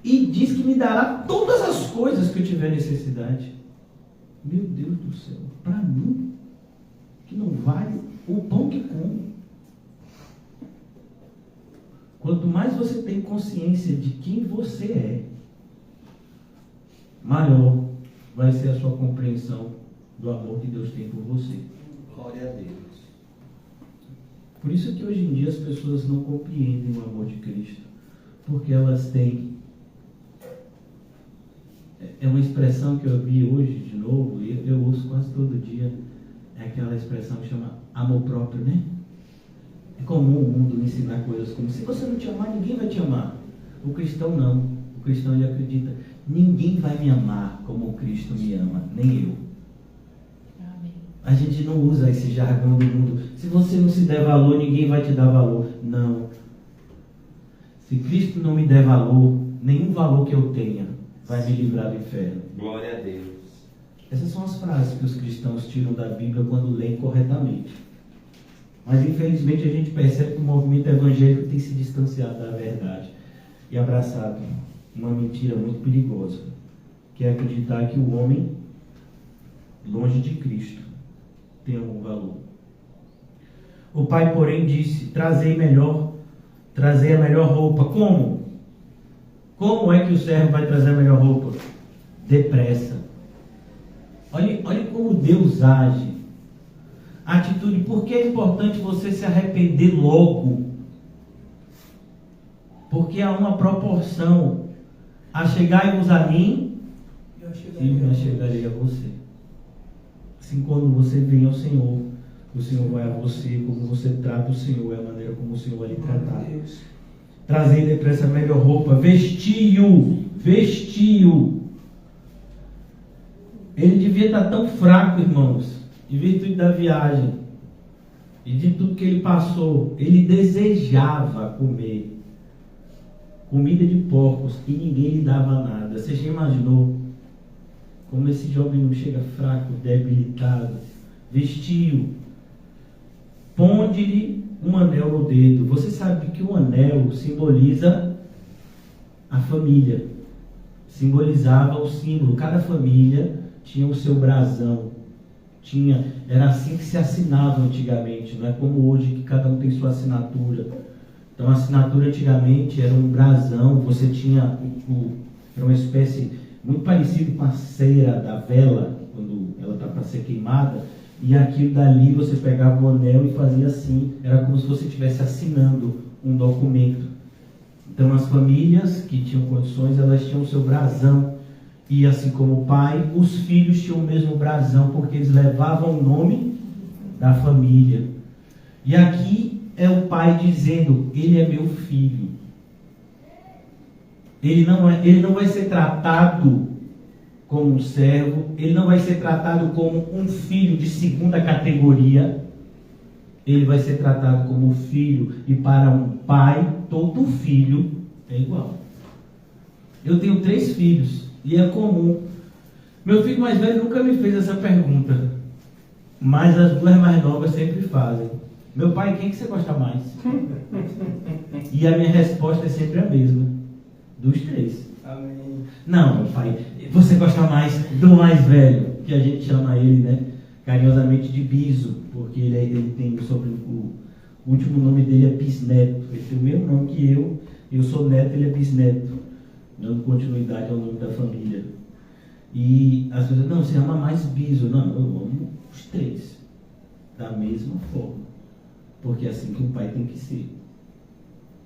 e diz que me dará todas as coisas que eu tiver necessidade. Meu Deus do céu, para mim, que não vale o pão que como. Quanto mais você tem consciência de quem você é, maior vai ser a sua compreensão do amor que Deus tem por você. Glória a Deus. Por isso que hoje em dia as pessoas não compreendem o amor de Cristo, porque elas têm... É uma expressão que eu vi hoje de novo, e eu uso quase todo dia, é aquela expressão que chama amor próprio, né? É comum o mundo me ensinar coisas como: se você não te amar, ninguém vai te amar. O cristão não. O cristão, ele acredita: ninguém vai me amar como o Cristo me ama, nem eu. Amém. A gente não usa esse jargão do mundo. Se você não se der valor, ninguém vai te dar valor. Não. Se Cristo não me der valor, nenhum valor que eu tenha vai me livrar do inferno. Glória a Deus. Essas são as frases que os cristãos tiram da Bíblia quando leem corretamente. Mas infelizmente a gente percebe que o movimento evangélico tem se distanciado da verdade e abraçado uma mentira muito perigosa, que é acreditar que o homem, longe de Cristo, tem algum valor. O pai, porém, disse: trazei a melhor roupa. Como? Como é que o servo vai trazer a melhor roupa? Depressa. Olha como Deus age. A atitude, porque é importante você se arrepender logo. Porque há uma proporção. Achegai-vos a mim, e eu me achegarei a você. Assim, quando você vem ao Senhor, o Senhor vai a você. Como você trata o Senhor é a maneira como o Senhor vai lhe tratar. Trazei depressa a melhor roupa, vestiu. Ele devia estar tão fraco, irmãos, em virtude da viagem e de tudo que ele passou. Ele desejava comer comida de porcos e ninguém lhe dava nada. Você já imaginou como esse jovem não chega fraco, debilitado? Vestiu, ponde-lhe um anel no dedo. Você sabe que o anel simboliza a família, simbolizava o símbolo. Cada família tinha o seu brasão. Era assim que se assinava antigamente, não é como hoje que cada um tem sua assinatura. Então a assinatura antigamente era um brasão. Você tinha era uma espécie muito parecido com a cera da vela, quando ela está para ser queimada. E aquilo dali você pegava o anel e fazia assim. Era como se você estivesse assinando um documento. Então as famílias que tinham condições, elas tinham o seu brasão. E assim como o pai, os filhos tinham o mesmo brasão, porque eles levavam o nome da família. E aqui é o pai dizendo, ele é meu filho. Ele não vai ser tratado como um servo, ele não vai ser tratado como um filho de segunda categoria. Ele vai ser tratado como filho, e para um pai, todo filho é igual. Eu tenho 3 filhos, e é comum. Meu filho mais velho nunca me fez essa pergunta, mas as 2 mais novas sempre fazem. Meu pai, quem que você gosta mais? E a minha resposta é sempre a mesma, dos 3. Amém. Não, meu pai, você gosta mais do mais velho, que a gente chama ele, né, carinhosamente de Biso, porque ele tem sobre o último nome dele é bisneto. Ele tem o mesmo nome que eu sou neto, ele é bisneto, dando continuidade ao nome da família. E as pessoas, não, você ama mais Biso. Não, eu amo os 3, da mesma forma, porque é assim que o pai tem que ser.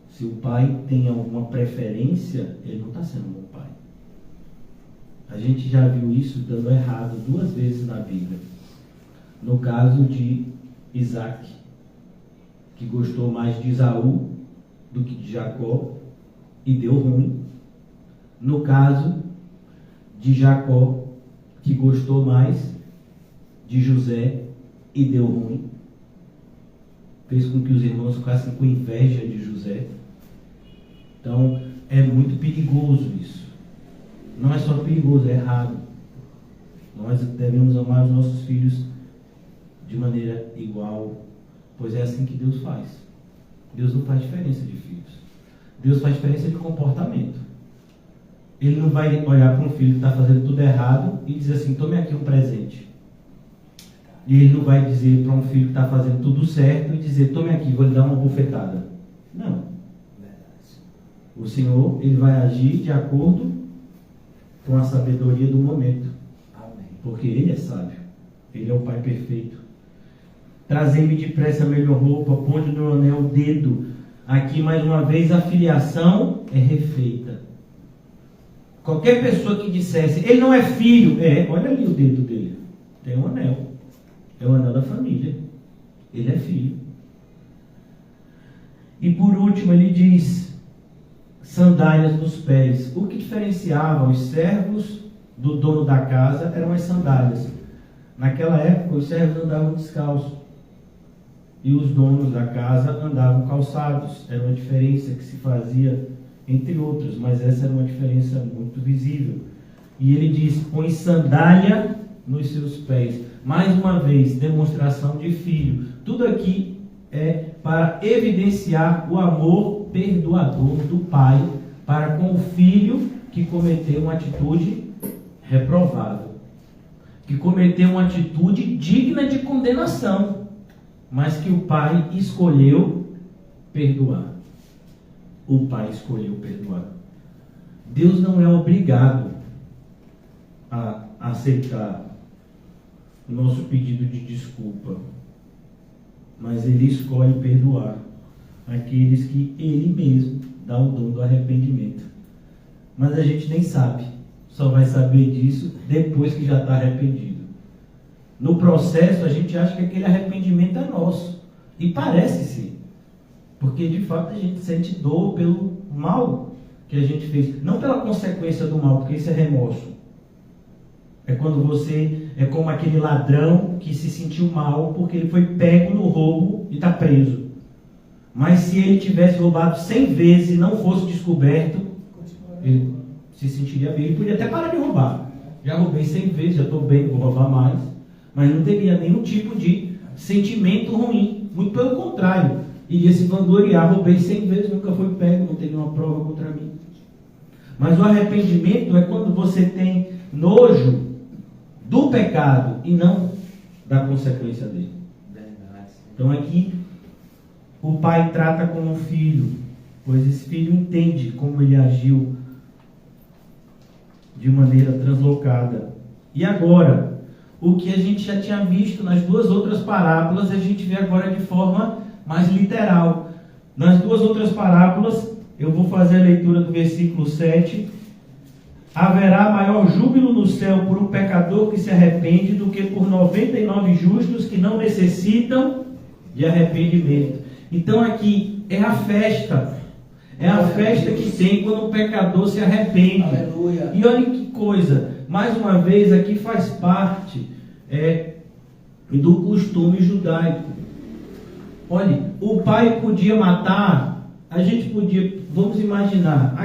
Se o pai tem alguma preferência, ele não está sendo um bom pai. A gente já viu isso dando errado 2 vezes na Bíblia. No caso de Isaac, que gostou mais de Esaú do que de Jacó, e deu ruim. No caso de Jacó, que gostou mais de José e deu ruim. Fez com que os irmãos ficassem com inveja de José. Então, é muito perigoso isso. Não é só perigoso, é errado. Nós devemos amar os nossos filhos de maneira igual, pois é assim que Deus faz. Deus não faz diferença de filhos. Deus faz diferença de comportamento. Ele não vai olhar para um filho que está fazendo tudo errado e dizer assim, tome aqui um presente. E ele não vai dizer para um filho que está fazendo tudo certo e dizer, tome aqui, vou lhe dar uma bofetada. Não. O Senhor, ele vai agir de acordo com a sabedoria do momento. Amém. Porque ele é sábio. Ele é o Pai perfeito. Trazei-me depressa a melhor roupa, ponde no anel o dedo. Aqui, mais uma vez, a filiação é refeita. Qualquer pessoa que dissesse, ele não é filho, olha ali o dedo dele. Tem um anel. É o anel da família. Ele é filho. E por último, ele diz, sandálias nos pés. O que diferenciava os servos do dono da casa eram as sandálias. Naquela época, os servos andavam descalços. E os donos da casa andavam calçados. Era uma diferença que se fazia entre outros, mas essa era uma diferença muito visível. E ele diz, põe sandália nos seus pés. Mais uma vez, demonstração de filho. Tudo aqui é para evidenciar o amor perdoador do pai para com o filho que cometeu uma atitude reprovável, que cometeu uma atitude digna de condenação, mas que o pai escolheu perdoar. O pai escolheu perdoar. Deus não é obrigado a aceitar o nosso pedido de desculpa, mas ele escolhe perdoar aqueles que ele mesmo dá o dom do arrependimento. Mas a gente nem sabe, só vai saber disso depois que já está arrependido. No processo a gente acha que aquele arrependimento é nosso, e parece ser, porque de fato a gente sente dor pelo mal que a gente fez, não pela consequência do mal, porque isso é remorso. É quando você é como aquele ladrão que se sentiu mal porque ele foi pego no roubo e está preso. Mas se ele tivesse roubado 100 vezes e não fosse descoberto, ele se sentiria bem. Ele podia até parar de roubar. Já roubei 100 vezes, já estou bem, vou roubar mais. Mas não teria nenhum tipo de sentimento ruim. Muito pelo contrário. Iria se vangloriar, roubei 100 vezes, nunca foi pego, não tem nenhuma prova contra mim. Mas o arrependimento é quando você tem nojo do pecado e não da consequência dele. Então aqui o pai trata como um filho, pois esse filho entende como ele agiu de maneira translocada. E agora, o que a gente já tinha visto nas 2 outras parábolas, a gente vê agora de forma mais literal. Nas 2 outras parábolas, eu vou fazer a leitura do versículo 7. Haverá maior júbilo no céu por um pecador que se arrepende do que por 99 justos que não necessitam de arrependimento. Então aqui é a festa. É a festa que tem quando um pecador se arrepende. Aleluia. E olha que coisa, mais uma vez aqui faz parte do costume judaico. Olha, o pai podia matar, a gente podia, vamos imaginar,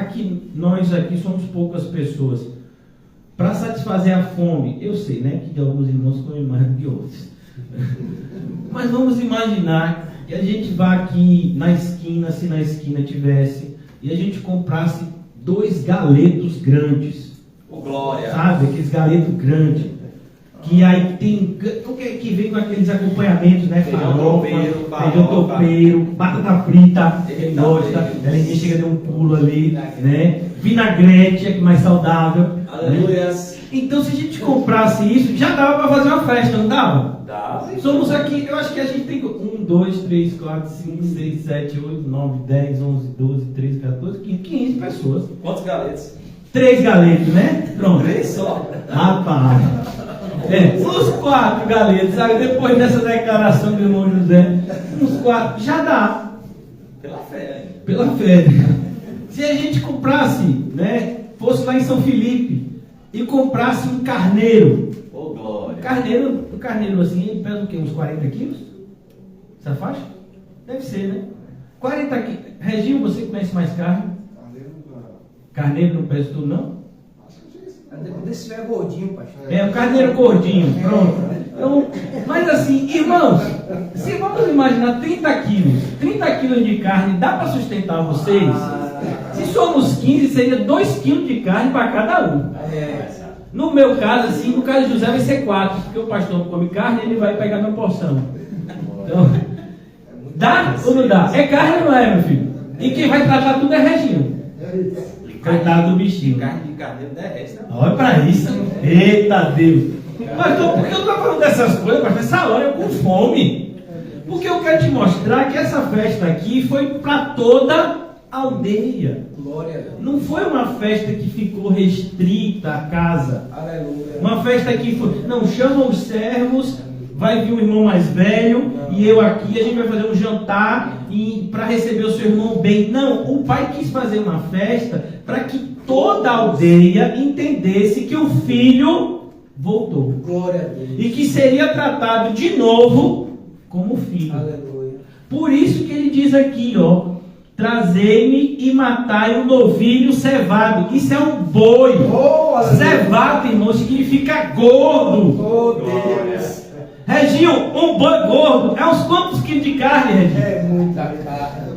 nós aqui somos poucas pessoas. Para satisfazer a fome, eu sei, né, que alguns irmãos comem mais do que outros. Mas vamos imaginar que a gente vá aqui na esquina, se na esquina tivesse, e a gente comprasse 2 galetos grandes. Ô, glória! Sabe, aqueles galetos grandes. Que aí tem, que vem com aqueles acompanhamentos, né? Farofa, feijão tropeiro, batata frita, quem gosta, ela chega a dar um pulo ali, né? Vinagrete, é que mais saudável. Aleluia! Né? Então, se a gente comprasse isso, já dava para fazer uma festa, não dava? Dá. Somos aqui, eu acho que a gente tem 1, 2, 3, 4, 5, 6, 7, 8, 9, 10, 11, 12, 13, 14, 15 pessoas. Quantos galetes? 3 galetos, né? Pronto. 3 só? Rapaz. Uns 4 galetos, sabe? Depois dessa declaração do irmão José, uns 4, já dá. Pela fé. Pela fé. Se a gente comprasse, né? Fosse lá em São Felipe e comprasse um carneiro. Ô, glória! O carneiro assim, ele pesa o quê? Uns 40 quilos? Essa faixa? Deve ser, né? 40 quilos. Reginho, você conhece mais carne? Carneiro não pesa tudo, não? Deve se tiver gordinho, pastor. O carneiro gordinho, pronto. Então, mas assim, irmãos, se vamos imaginar 30 quilos de carne, dá para sustentar vocês? Se somos 15, seria 2 quilos de carne para cada um. No meu caso, assim, no caso de José vai ser 4, porque o pastor não come carne, ele vai pegar minha porção. Então, dá ou não dá? É carne ou não é, meu filho? E quem vai tratar tudo é Reginho. Coitado do bichinho. Carne de carneiro derrete, né? Olha para isso. Eita Deus. Pastor, por que eu estou falando dessas coisas? Pastor, essa hora eu com fome. Porque eu quero te mostrar que essa festa aqui foi para toda a aldeia. Glória. Não foi uma festa que ficou restrita à casa. Aleluia. Uma festa que foi. Não, chama os servos, vai vir um irmão mais velho e eu aqui, a gente vai fazer um jantar para receber o seu irmão bem. Não, o pai quis fazer uma festa para que toda a aldeia entendesse que o filho voltou. Glória a Deus. E que seria tratado de novo como filho. Aleluia. Por isso que ele diz aqui, ó, trazei-me e matai um novilho cevado. Isso é um boi. Oh, Cevado, irmão, significa gordo. Oh, Deus. Reginho, um boi gordo é uns quantos quilos de carne, Reginho? É muita carne.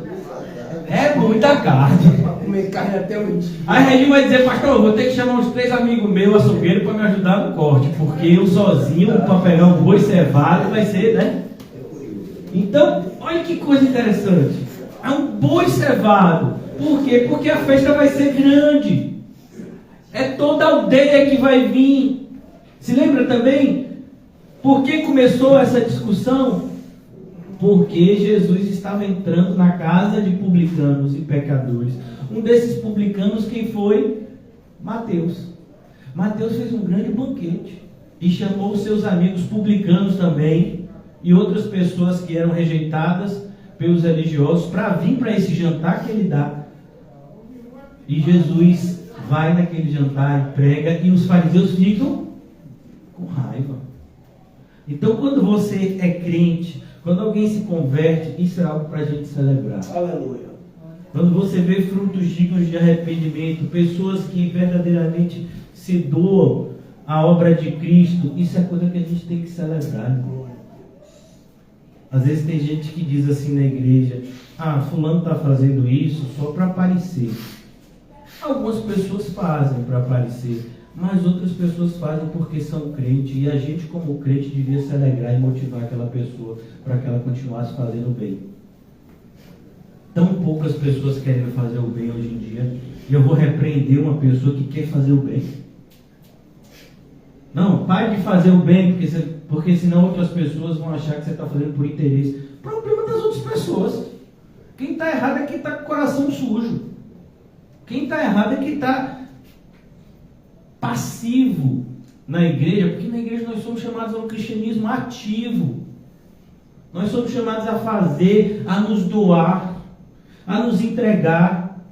É muita carne. Pra comer carne até um dia. Aí Reginho vai dizer, pastor, eu vou ter que chamar uns 3 amigos meus açougueiros para me ajudar no corte, porque eu sozinho, para pegar um boi cevado, vai ser, né? Então, olha que coisa interessante. É um boi cevado. Por quê? Porque a festa vai ser grande. É toda a aldeia que vai vir. Se lembra também? Por que começou essa discussão? Porque Jesus estava entrando na casa de publicanos e pecadores. Um desses publicanos, quem foi? Mateus. Mateus fez um grande banquete e chamou os seus amigos publicanos também e outras pessoas que eram rejeitadas pelos religiosos para vir para esse jantar que ele dá. E Jesus vai naquele jantar e prega e os fariseus ficam com raiva. Então, quando você é crente, quando alguém se converte, isso é algo para a gente celebrar. Aleluia. Quando você vê frutos dignos de arrependimento, pessoas que verdadeiramente se doam à obra de Cristo, isso é coisa que a gente tem que celebrar. Às vezes tem gente que diz assim na igreja, fulano está fazendo isso só para aparecer. Algumas pessoas fazem para aparecer, mas outras pessoas fazem porque são crentes, e a gente como crente devia se alegrar e motivar aquela pessoa para que ela continuasse fazendo o bem. Tão poucas pessoas querem fazer o bem hoje em dia, e eu vou repreender uma pessoa que quer fazer o bem. Não, pare de fazer o bem, porque senão outras pessoas vão achar que você está fazendo por interesse. Problema das outras pessoas. Quem está errado é quem está com o coração sujo. Quem está errado é quem está passivo na igreja, porque na igreja nós somos chamados a um cristianismo ativo. Nós somos chamados a fazer, a nos doar, a nos entregar,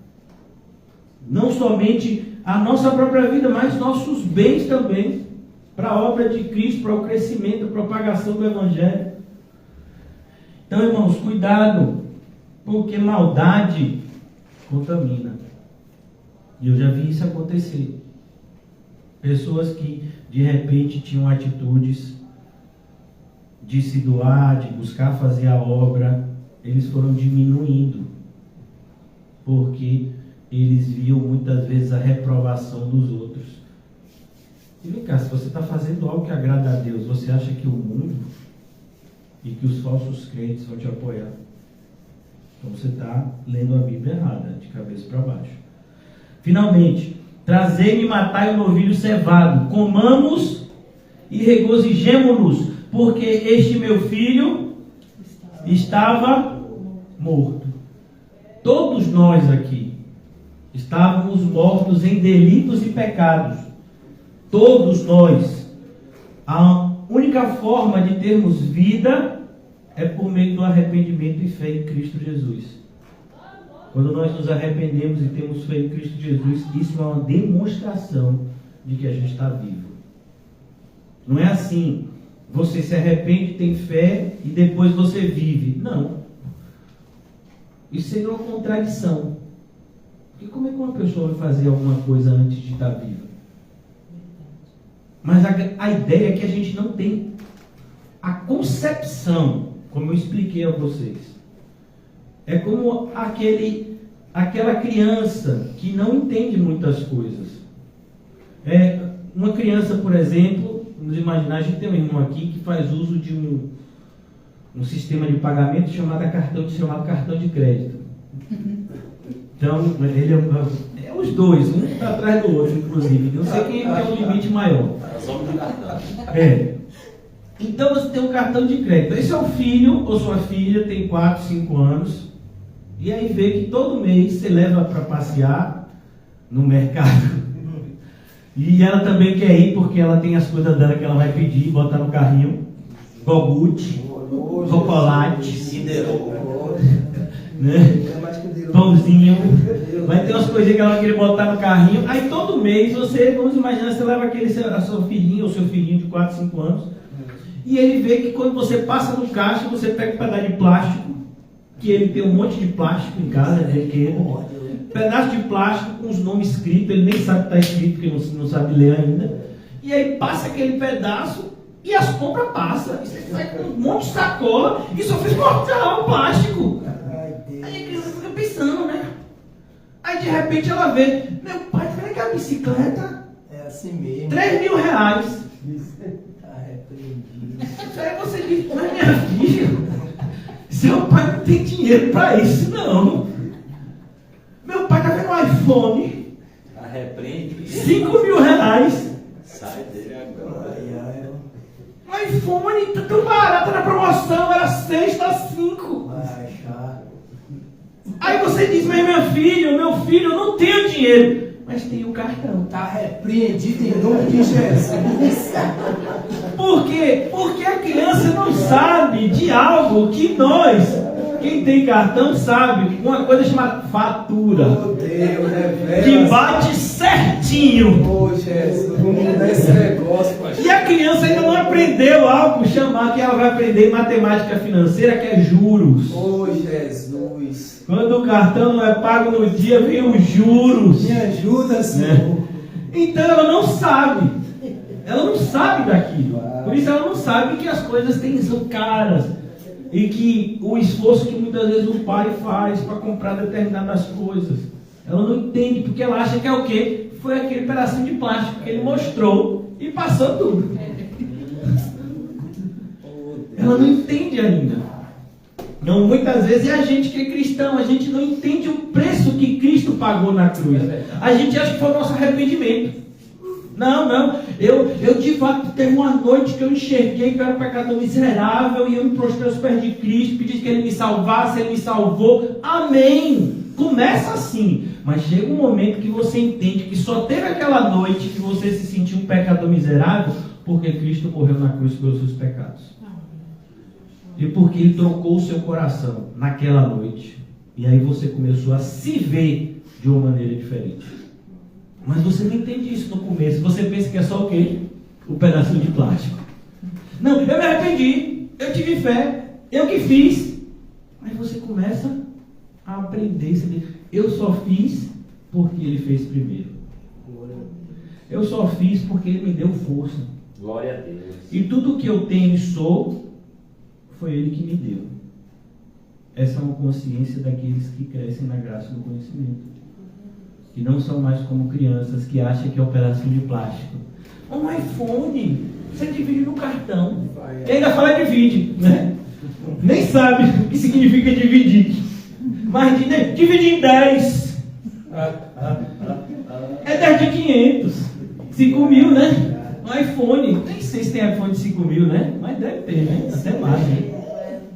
não somente a nossa própria vida, mas nossos bens também, para a obra de Cristo, para o crescimento, a propagação do Evangelho. Então, irmãos, cuidado, porque maldade contamina. E eu já vi isso acontecer. Pessoas que de repente tinham atitudes de se doar, de buscar fazer a obra, eles foram diminuindo, porque eles viam muitas vezes a reprovação dos outros. E vem cá, se você está fazendo algo que agrada a Deus, você acha que o mundo e que os falsos crentes vão te apoiar? Então você está lendo a Bíblia errada, de cabeça para baixo. Finalmente, trazei-me e matai o novilho cevado, comamos e regozijemo-nos, porque este meu filho estava morto. Todos nós aqui estávamos mortos em delitos e pecados. Todos nós. A única forma de termos vida é por meio do arrependimento e fé em Cristo Jesus. Quando nós nos arrependemos e temos fé em Cristo Jesus, isso é uma demonstração de que a gente está vivo. Não é assim, você se arrepende, tem fé e depois você vive. Não. Isso seria uma contradição. Porque como é que uma pessoa vai fazer alguma coisa antes de estar viva? Mas a ideia é que a gente não tem a concepção, como eu expliquei a vocês. É como aquela criança que não entende muitas coisas. Uma criança, por exemplo, vamos imaginar, a gente tem um irmão aqui que faz uso de um sistema de pagamento chamado cartão de crédito. Então, ele é os dois, um está atrás do outro, inclusive. Não sei quem tem um limite maior. Então você tem um cartão de crédito. Esse é o filho ou sua filha, tem 4, 5 anos. E aí vê que todo mês você leva para passear no mercado. E ela também quer ir porque ela tem as coisas dela que ela vai pedir, botar no carrinho. Gogute, chocolate, né? Pãozinho. Vai ter umas coisinhas que ela vai querer botar no carrinho. Aí todo mês vamos imaginar, você leva a sua filhinha ou seu filhinho de 4, 5 anos. E ele vê que quando você passa no caixa, você pega um pedaço de plástico, que ele tem um monte de plástico em casa, pedaço de plástico com os nomes escritos, ele nem sabe o que está escrito, porque não sabe ler ainda. E aí passa aquele pedaço e as compras passam. E você sai com um monte de sacola e só fez cortar o plástico. Aí a criança fica pensando, né? Aí de repente ela vê, meu pai, peraí que a bicicleta é assim mesmo. 3 mil reais. Aí você diz, mas minha filha, seu pai não tem dinheiro para isso, não. Meu pai tá vendo um iPhone. Arrepende. 5 mil reais. Sai dele agora. Um iPhone tá tão barato na promoção, era 6, tá 5. Aí você diz, mas meu filho, eu não tenho dinheiro. Mas tem o cartão. Está repreendido em nome de Jesus. Por quê? Porque a criança não sabe de algo que nós, quem tem cartão, sabe. Uma coisa chamada fatura. Oh Deus, que bate certinho. Oh Jesus, vamos mudar esse negócio, pastor. E a criança ainda não aprendeu algo chamado que ela vai aprender em matemática financeira, que é juros. Oh Jesus. Quando o cartão não é pago no dia, vem os juros. Me ajuda, Senhor. Então ela não sabe. Ela não sabe daquilo. Por isso ela não sabe que as coisas são caras. E que o esforço que muitas vezes o pai faz para comprar determinadas coisas. Ela não entende, porque ela acha que é o quê? Foi aquele pedacinho de plástico que ele mostrou e passou tudo. Ela não entende ainda. Não, muitas vezes é a gente que é cristão, a gente não entende o preço que Cristo pagou na cruz. A gente acha que foi o nosso arrependimento. Não. Eu de fato teve uma noite que eu enxerguei que eu era pecador miserável e eu me prostrei aos pés de Cristo, pedi que Ele me salvasse, Ele me salvou. Amém. Começa assim. Mas chega um momento que você entende que só teve aquela noite que você se sentiu um pecador miserável porque Cristo morreu na cruz pelos seus pecados. E porque Ele trocou o seu coração naquela noite. E aí você começou a se ver de uma maneira diferente. Mas você não entende isso no começo. Você pensa que é só o quê? O pedacinho de plástico. Não, eu me arrependi. Eu tive fé. Eu que fiz. Aí você começa a aprender. Eu só fiz porque Ele fez primeiro. Eu só fiz porque Ele me deu força. Glória a Deus. E tudo que eu tenho e sou, foi Ele que me deu. Essa é uma consciência daqueles que crescem na graça e no conhecimento. Que não são mais como crianças que acham que é um pedacinho de plástico. Um iPhone, você divide no cartão. E ainda fala divide, né? Nem sabe o que significa dividir. Mas divide em 10. É 10 de 500. 5 mil, né? Um iPhone. Nem sei se tem iPhone de 5 mil, né? Mas deve ter, né? Até mais, né?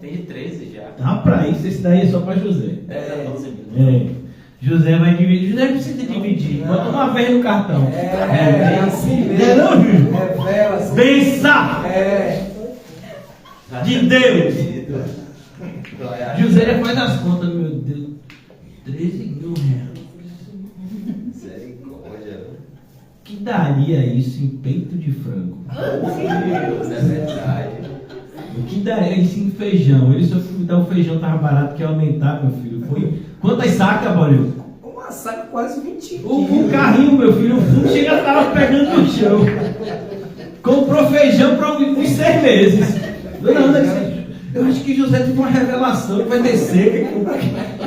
Tem de 13 já. Tá pra isso, esse daí é só pra José. É, 12 mil. É. José vai dividir. José precisa dividir. Bota uma vez no cartão. É assim mesmo. Não, É assim. pensa É. de Deus. Glória a José já faz as contas, meu Deus. 13 mil reais. Misericórdia. Que daria isso em peito de frango? Deus, é verdade. O que daria isso em feijão? Ele só que me dar o feijão tava barato, que ia aumentar, meu filho. Foi. Quantas sacas, Bolinho? Uma saca quase 20 O carrinho, meu filho, o fundo chega a tava pegando no chão. Comprou feijão para uns 6 meses. Eu acho que José teve uma revelação que vai ter seca,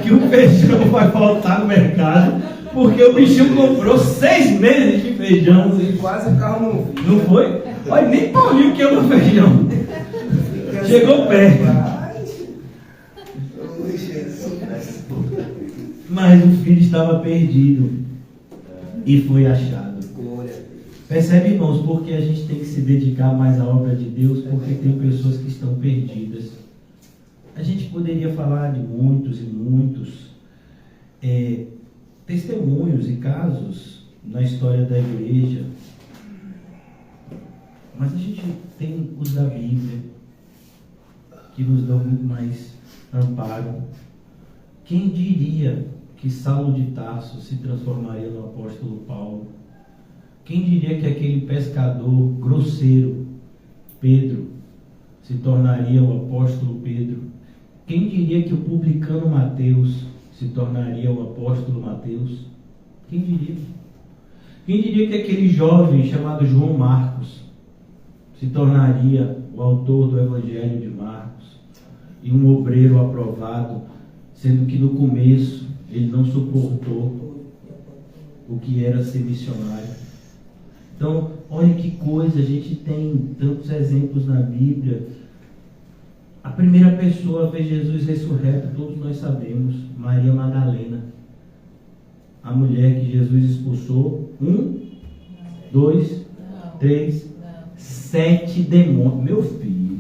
que o feijão vai faltar no mercado, porque o bichinho comprou 6 meses de feijão. E quase o carro não viu. Não foi? Olha, nem Paulinho que ama feijão. Chegou perto. Mas o filho estava perdido e foi achado. Percebe, irmãos, porque a gente tem que se dedicar mais à obra de Deus, porque tem pessoas que estão perdidas. A gente poderia falar de muitos e muitos testemunhos e casos na história da igreja, mas a gente tem os da Bíblia, que nos dão muito mais amparo. Quem diria que Saulo de Tarso se transformaria no apóstolo Paulo? Quem diria que aquele pescador grosseiro, Pedro, se tornaria o apóstolo Pedro? Quem diria que o publicano Mateus se tornaria o apóstolo Mateus? Quem diria? Quem diria que aquele jovem chamado João Marcos se tornaria o autor do Evangelho de Marcos e um obreiro aprovado, sendo que no começo ele não suportou o que era ser missionário? Então, olha que coisa, a gente tem tantos exemplos na Bíblia. A primeira pessoa a ver Jesus ressurreto, todos nós sabemos, Maria Madalena. A mulher que Jesus expulsou 1, 2, 3, 7 demônios. Meu filho.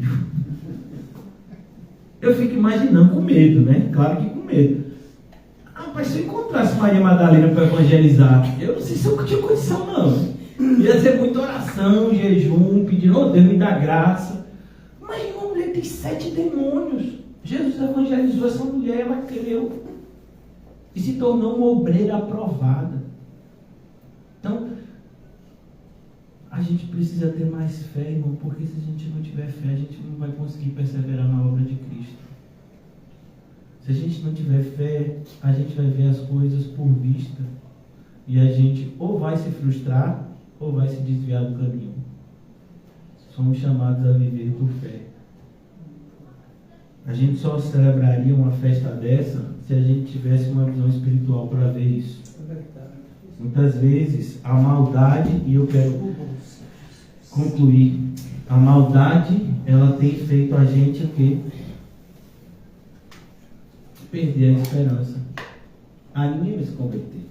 Eu fico imaginando com medo, né? Claro que com medo. Mas se eu encontrasse Maria Madalena para evangelizar, eu não sei se eu tinha condição, não. Ia ser muita oração, jejum, pedindo, oh Deus, me dá graça. Mas uma mulher tem 7 demônios. Jesus evangelizou essa mulher, ela creu. E se tornou uma obreira aprovada. Então, a gente precisa ter mais fé, irmão, porque se a gente não tiver fé, a gente não vai conseguir perseverar na obra de Cristo. Se a gente não tiver fé, a gente vai ver as coisas por vista. E a gente ou vai se frustrar, ou vai se desviar do caminho. Somos chamados a viver por fé. A gente só celebraria uma festa dessa se a gente tivesse uma visão espiritual para ver isso. Muitas vezes a maldade, e eu quero concluir, a maldade, ela tem feito a gente o quê? Perder a esperança. Ninguém vai se converter.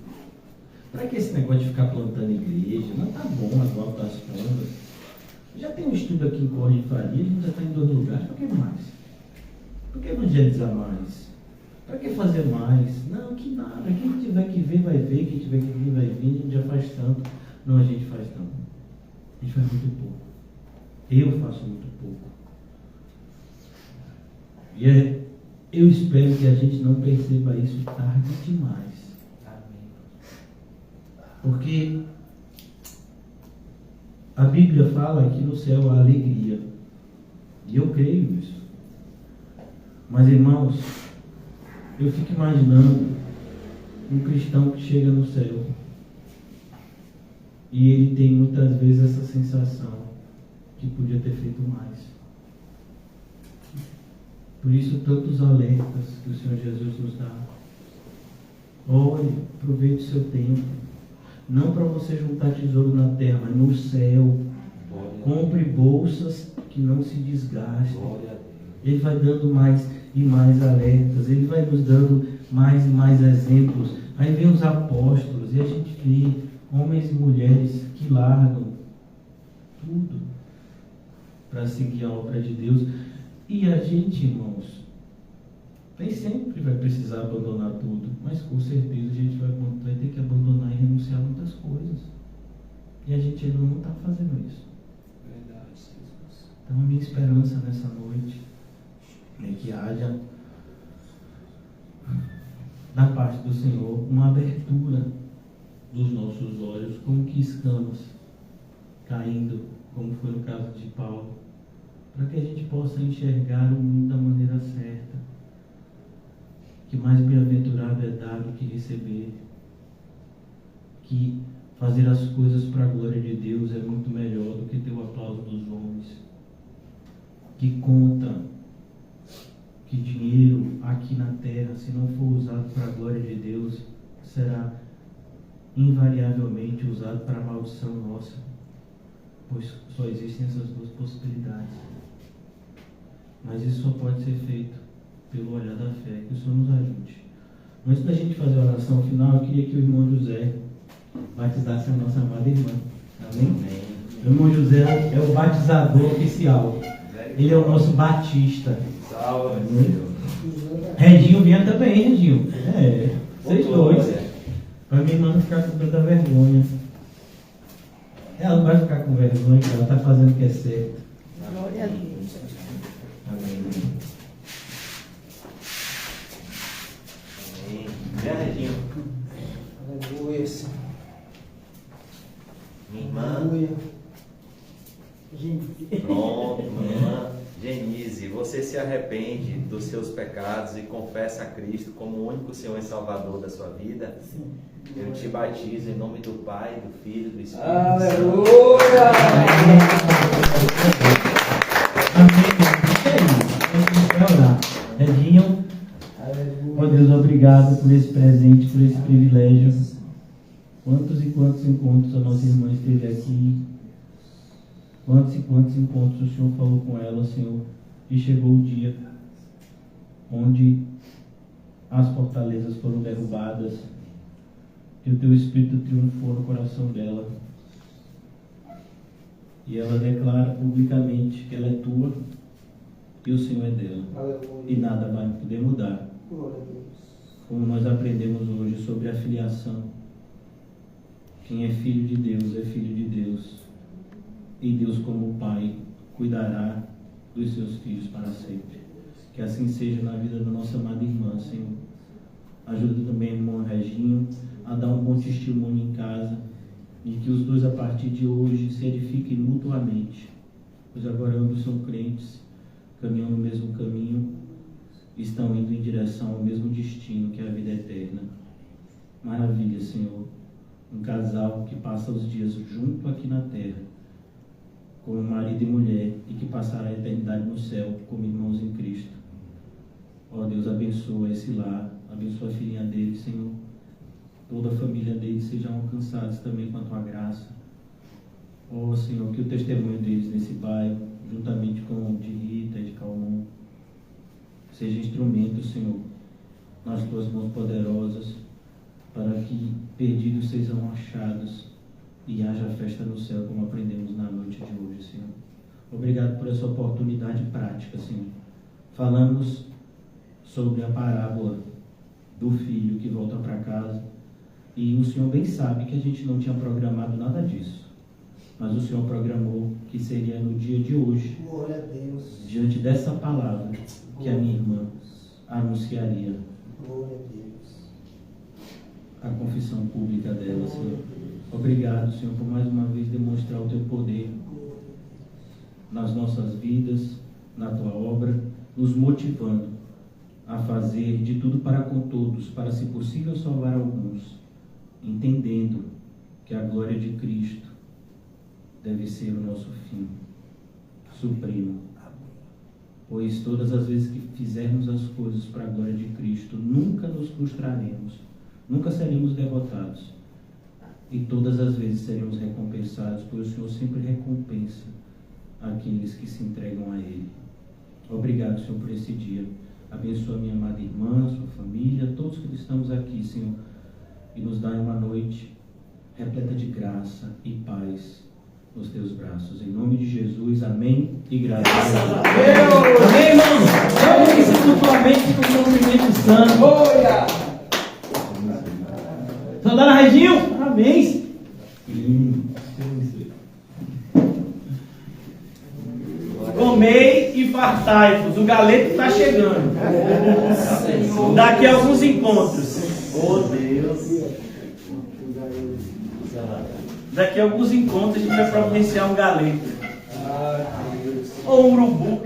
Para que esse negócio de ficar plantando igreja? Não tá bom as voltas das contas. Já tem um estudo aqui em Corre de Faria, a gente já está em 2 lugares. Por que mais? Por que evangelizar mais? Para que fazer mais? Não, que nada. Quem tiver que ver, vai ver. Quem tiver que vir, vai vir. A gente já faz tanto. Não, a gente faz tanto. A gente faz muito pouco. Eu faço muito pouco. E eu espero que a gente não perceba isso tarde demais. Porque a Bíblia fala que no céu há alegria. E eu creio nisso. Mas, irmãos, eu fico imaginando um cristão que chega no céu e ele tem muitas vezes essa sensação que podia ter feito mais. Por isso, tantos alertas que o Senhor Jesus nos dá. Olhe, aproveite o seu tempo. Não para você juntar tesouro na terra, mas no céu. Compre bolsas que não se desgastem. Ele vai dando mais e mais alertas. Ele vai nos dando mais e mais exemplos. Aí vem os apóstolos e a gente vê homens e mulheres que largam tudo para seguir a obra de Deus. E a gente, irmãos, nem sempre vai precisar abandonar tudo, mas com certeza a gente vai ter que abandonar e renunciar a muitas coisas. E a gente ainda não está fazendo isso. Verdade, Jesus. Então a minha esperança nessa noite é que haja da parte do Senhor uma abertura dos nossos olhos, como que escamas caindo, como foi no caso de Paulo, para que a gente possa enxergar o mundo da maneira certa. Que mais bem-aventurado é dar do que receber. Que fazer as coisas para a glória de Deus é muito melhor do que ter o aplauso dos homens. Que conta que dinheiro aqui na terra, se não for usado para a glória de Deus, será invariavelmente usado para a maldição nossa. Pois só existem essas duas possibilidades. Mas isso só pode ser feito pelo olhar da fé. Que o Senhor nos ajude. Antes da gente fazer a oração final, eu queria que o irmão José batizasse a nossa amada irmã. Amém? O irmão José é o batizador oficial. Ele é o nosso batista. Salve, Redinho vinha também, Redinho. Vocês dois. Para minha irmã não ficar com tanta vergonha. Ela não vai ficar com vergonha, ela está fazendo o que é certo. Glória a Deus. Amém. Amém. Vem, Redinho. Aleluia, Senhor. Minha irmã. Aleluia. Pronto, minha irmã Genise, você se arrepende dos seus pecados e confessa a Cristo como o único Senhor e Salvador da sua vida? Sim. Eu te batizo em nome do Pai, do Filho e do Espírito Santo. Aleluia. Amém. Redinho, ó Deus, obrigado por esse presente, por esse privilégio. Quantos e quantos encontros a nossa irmã esteve aqui. Quantos e quantos encontros o Senhor falou com ela, Senhor. E chegou o dia onde as fortalezas foram derrubadas, que o teu Espírito triunfou no coração dela. E ela declara publicamente que ela é tua e o Senhor é dela. Aleluia. E nada vai poder mudar. Glória a Deus. Como nós aprendemos hoje sobre a filiação. Quem é filho de Deus é filho de Deus. E Deus, como Pai, cuidará dos seus filhos para sempre. Que assim seja na vida da nossa amada irmã, Senhor. Ajuda também o irmão Reginho a dar um bom testemunho em casa. E que os dois, a partir de hoje, se edifiquem mutuamente. Pois agora ambos são crentes, caminham no mesmo caminho, estão indo em direção ao mesmo destino, que é a vida eterna. Maravilha, Senhor. Um casal que passa os dias junto aqui na terra, como marido e mulher, e que passará a eternidade no céu como irmãos em Cristo. Ó Deus, abençoa esse lar, abençoa a filhinha dele, Senhor. Toda a família deles sejam alcançados também com a tua graça. Ó Senhor, que o testemunho deles nesse bairro, juntamente com o de Rita e de Calmon, seja instrumento, Senhor, nas tuas mãos poderosas, para que perdidos sejam achados e haja festa no céu, como aprendemos na noite de hoje, Senhor. Obrigado por essa oportunidade prática, Senhor. Falamos sobre a parábola do filho que volta para casa. E o Senhor bem sabe que a gente não tinha programado nada disso. Mas o Senhor programou que seria no dia de hoje, Glória a Deus. diante dessa palavra, que a minha irmã anunciaria Glória a Deus. a confissão pública dela, Senhor. Obrigado, Senhor, por mais uma vez demonstrar o Teu poder nas nossas vidas, na Tua obra, nos motivando a fazer de tudo para com todos, para, se possível, salvar alguns, entendendo que a glória de Cristo deve ser o nosso fim supremo. Pois todas as vezes que fizermos as coisas para a glória de Cristo, nunca nos frustraremos, nunca seremos derrotados. E todas as vezes seremos recompensados, pois o Senhor sempre recompensa aqueles que se entregam a Ele. Obrigado, Senhor, por esse dia. Abençoa minha amada irmã, sua família, todos que estamos aqui, Senhor, e nos dá uma noite repleta de graça e paz nos Teus braços. Em nome de Jesus, amém e graças a Deus. Amém, irmãos? Vamos isso mutuamente com o movimento santo. Glória! Saudade, Reginho? Amém. Comei e fartai-vos. O galeto está chegando. Daqui a alguns encontros. Oh Deus. Daqui a alguns encontros a gente vai providenciar um galeto. Ou um urubu.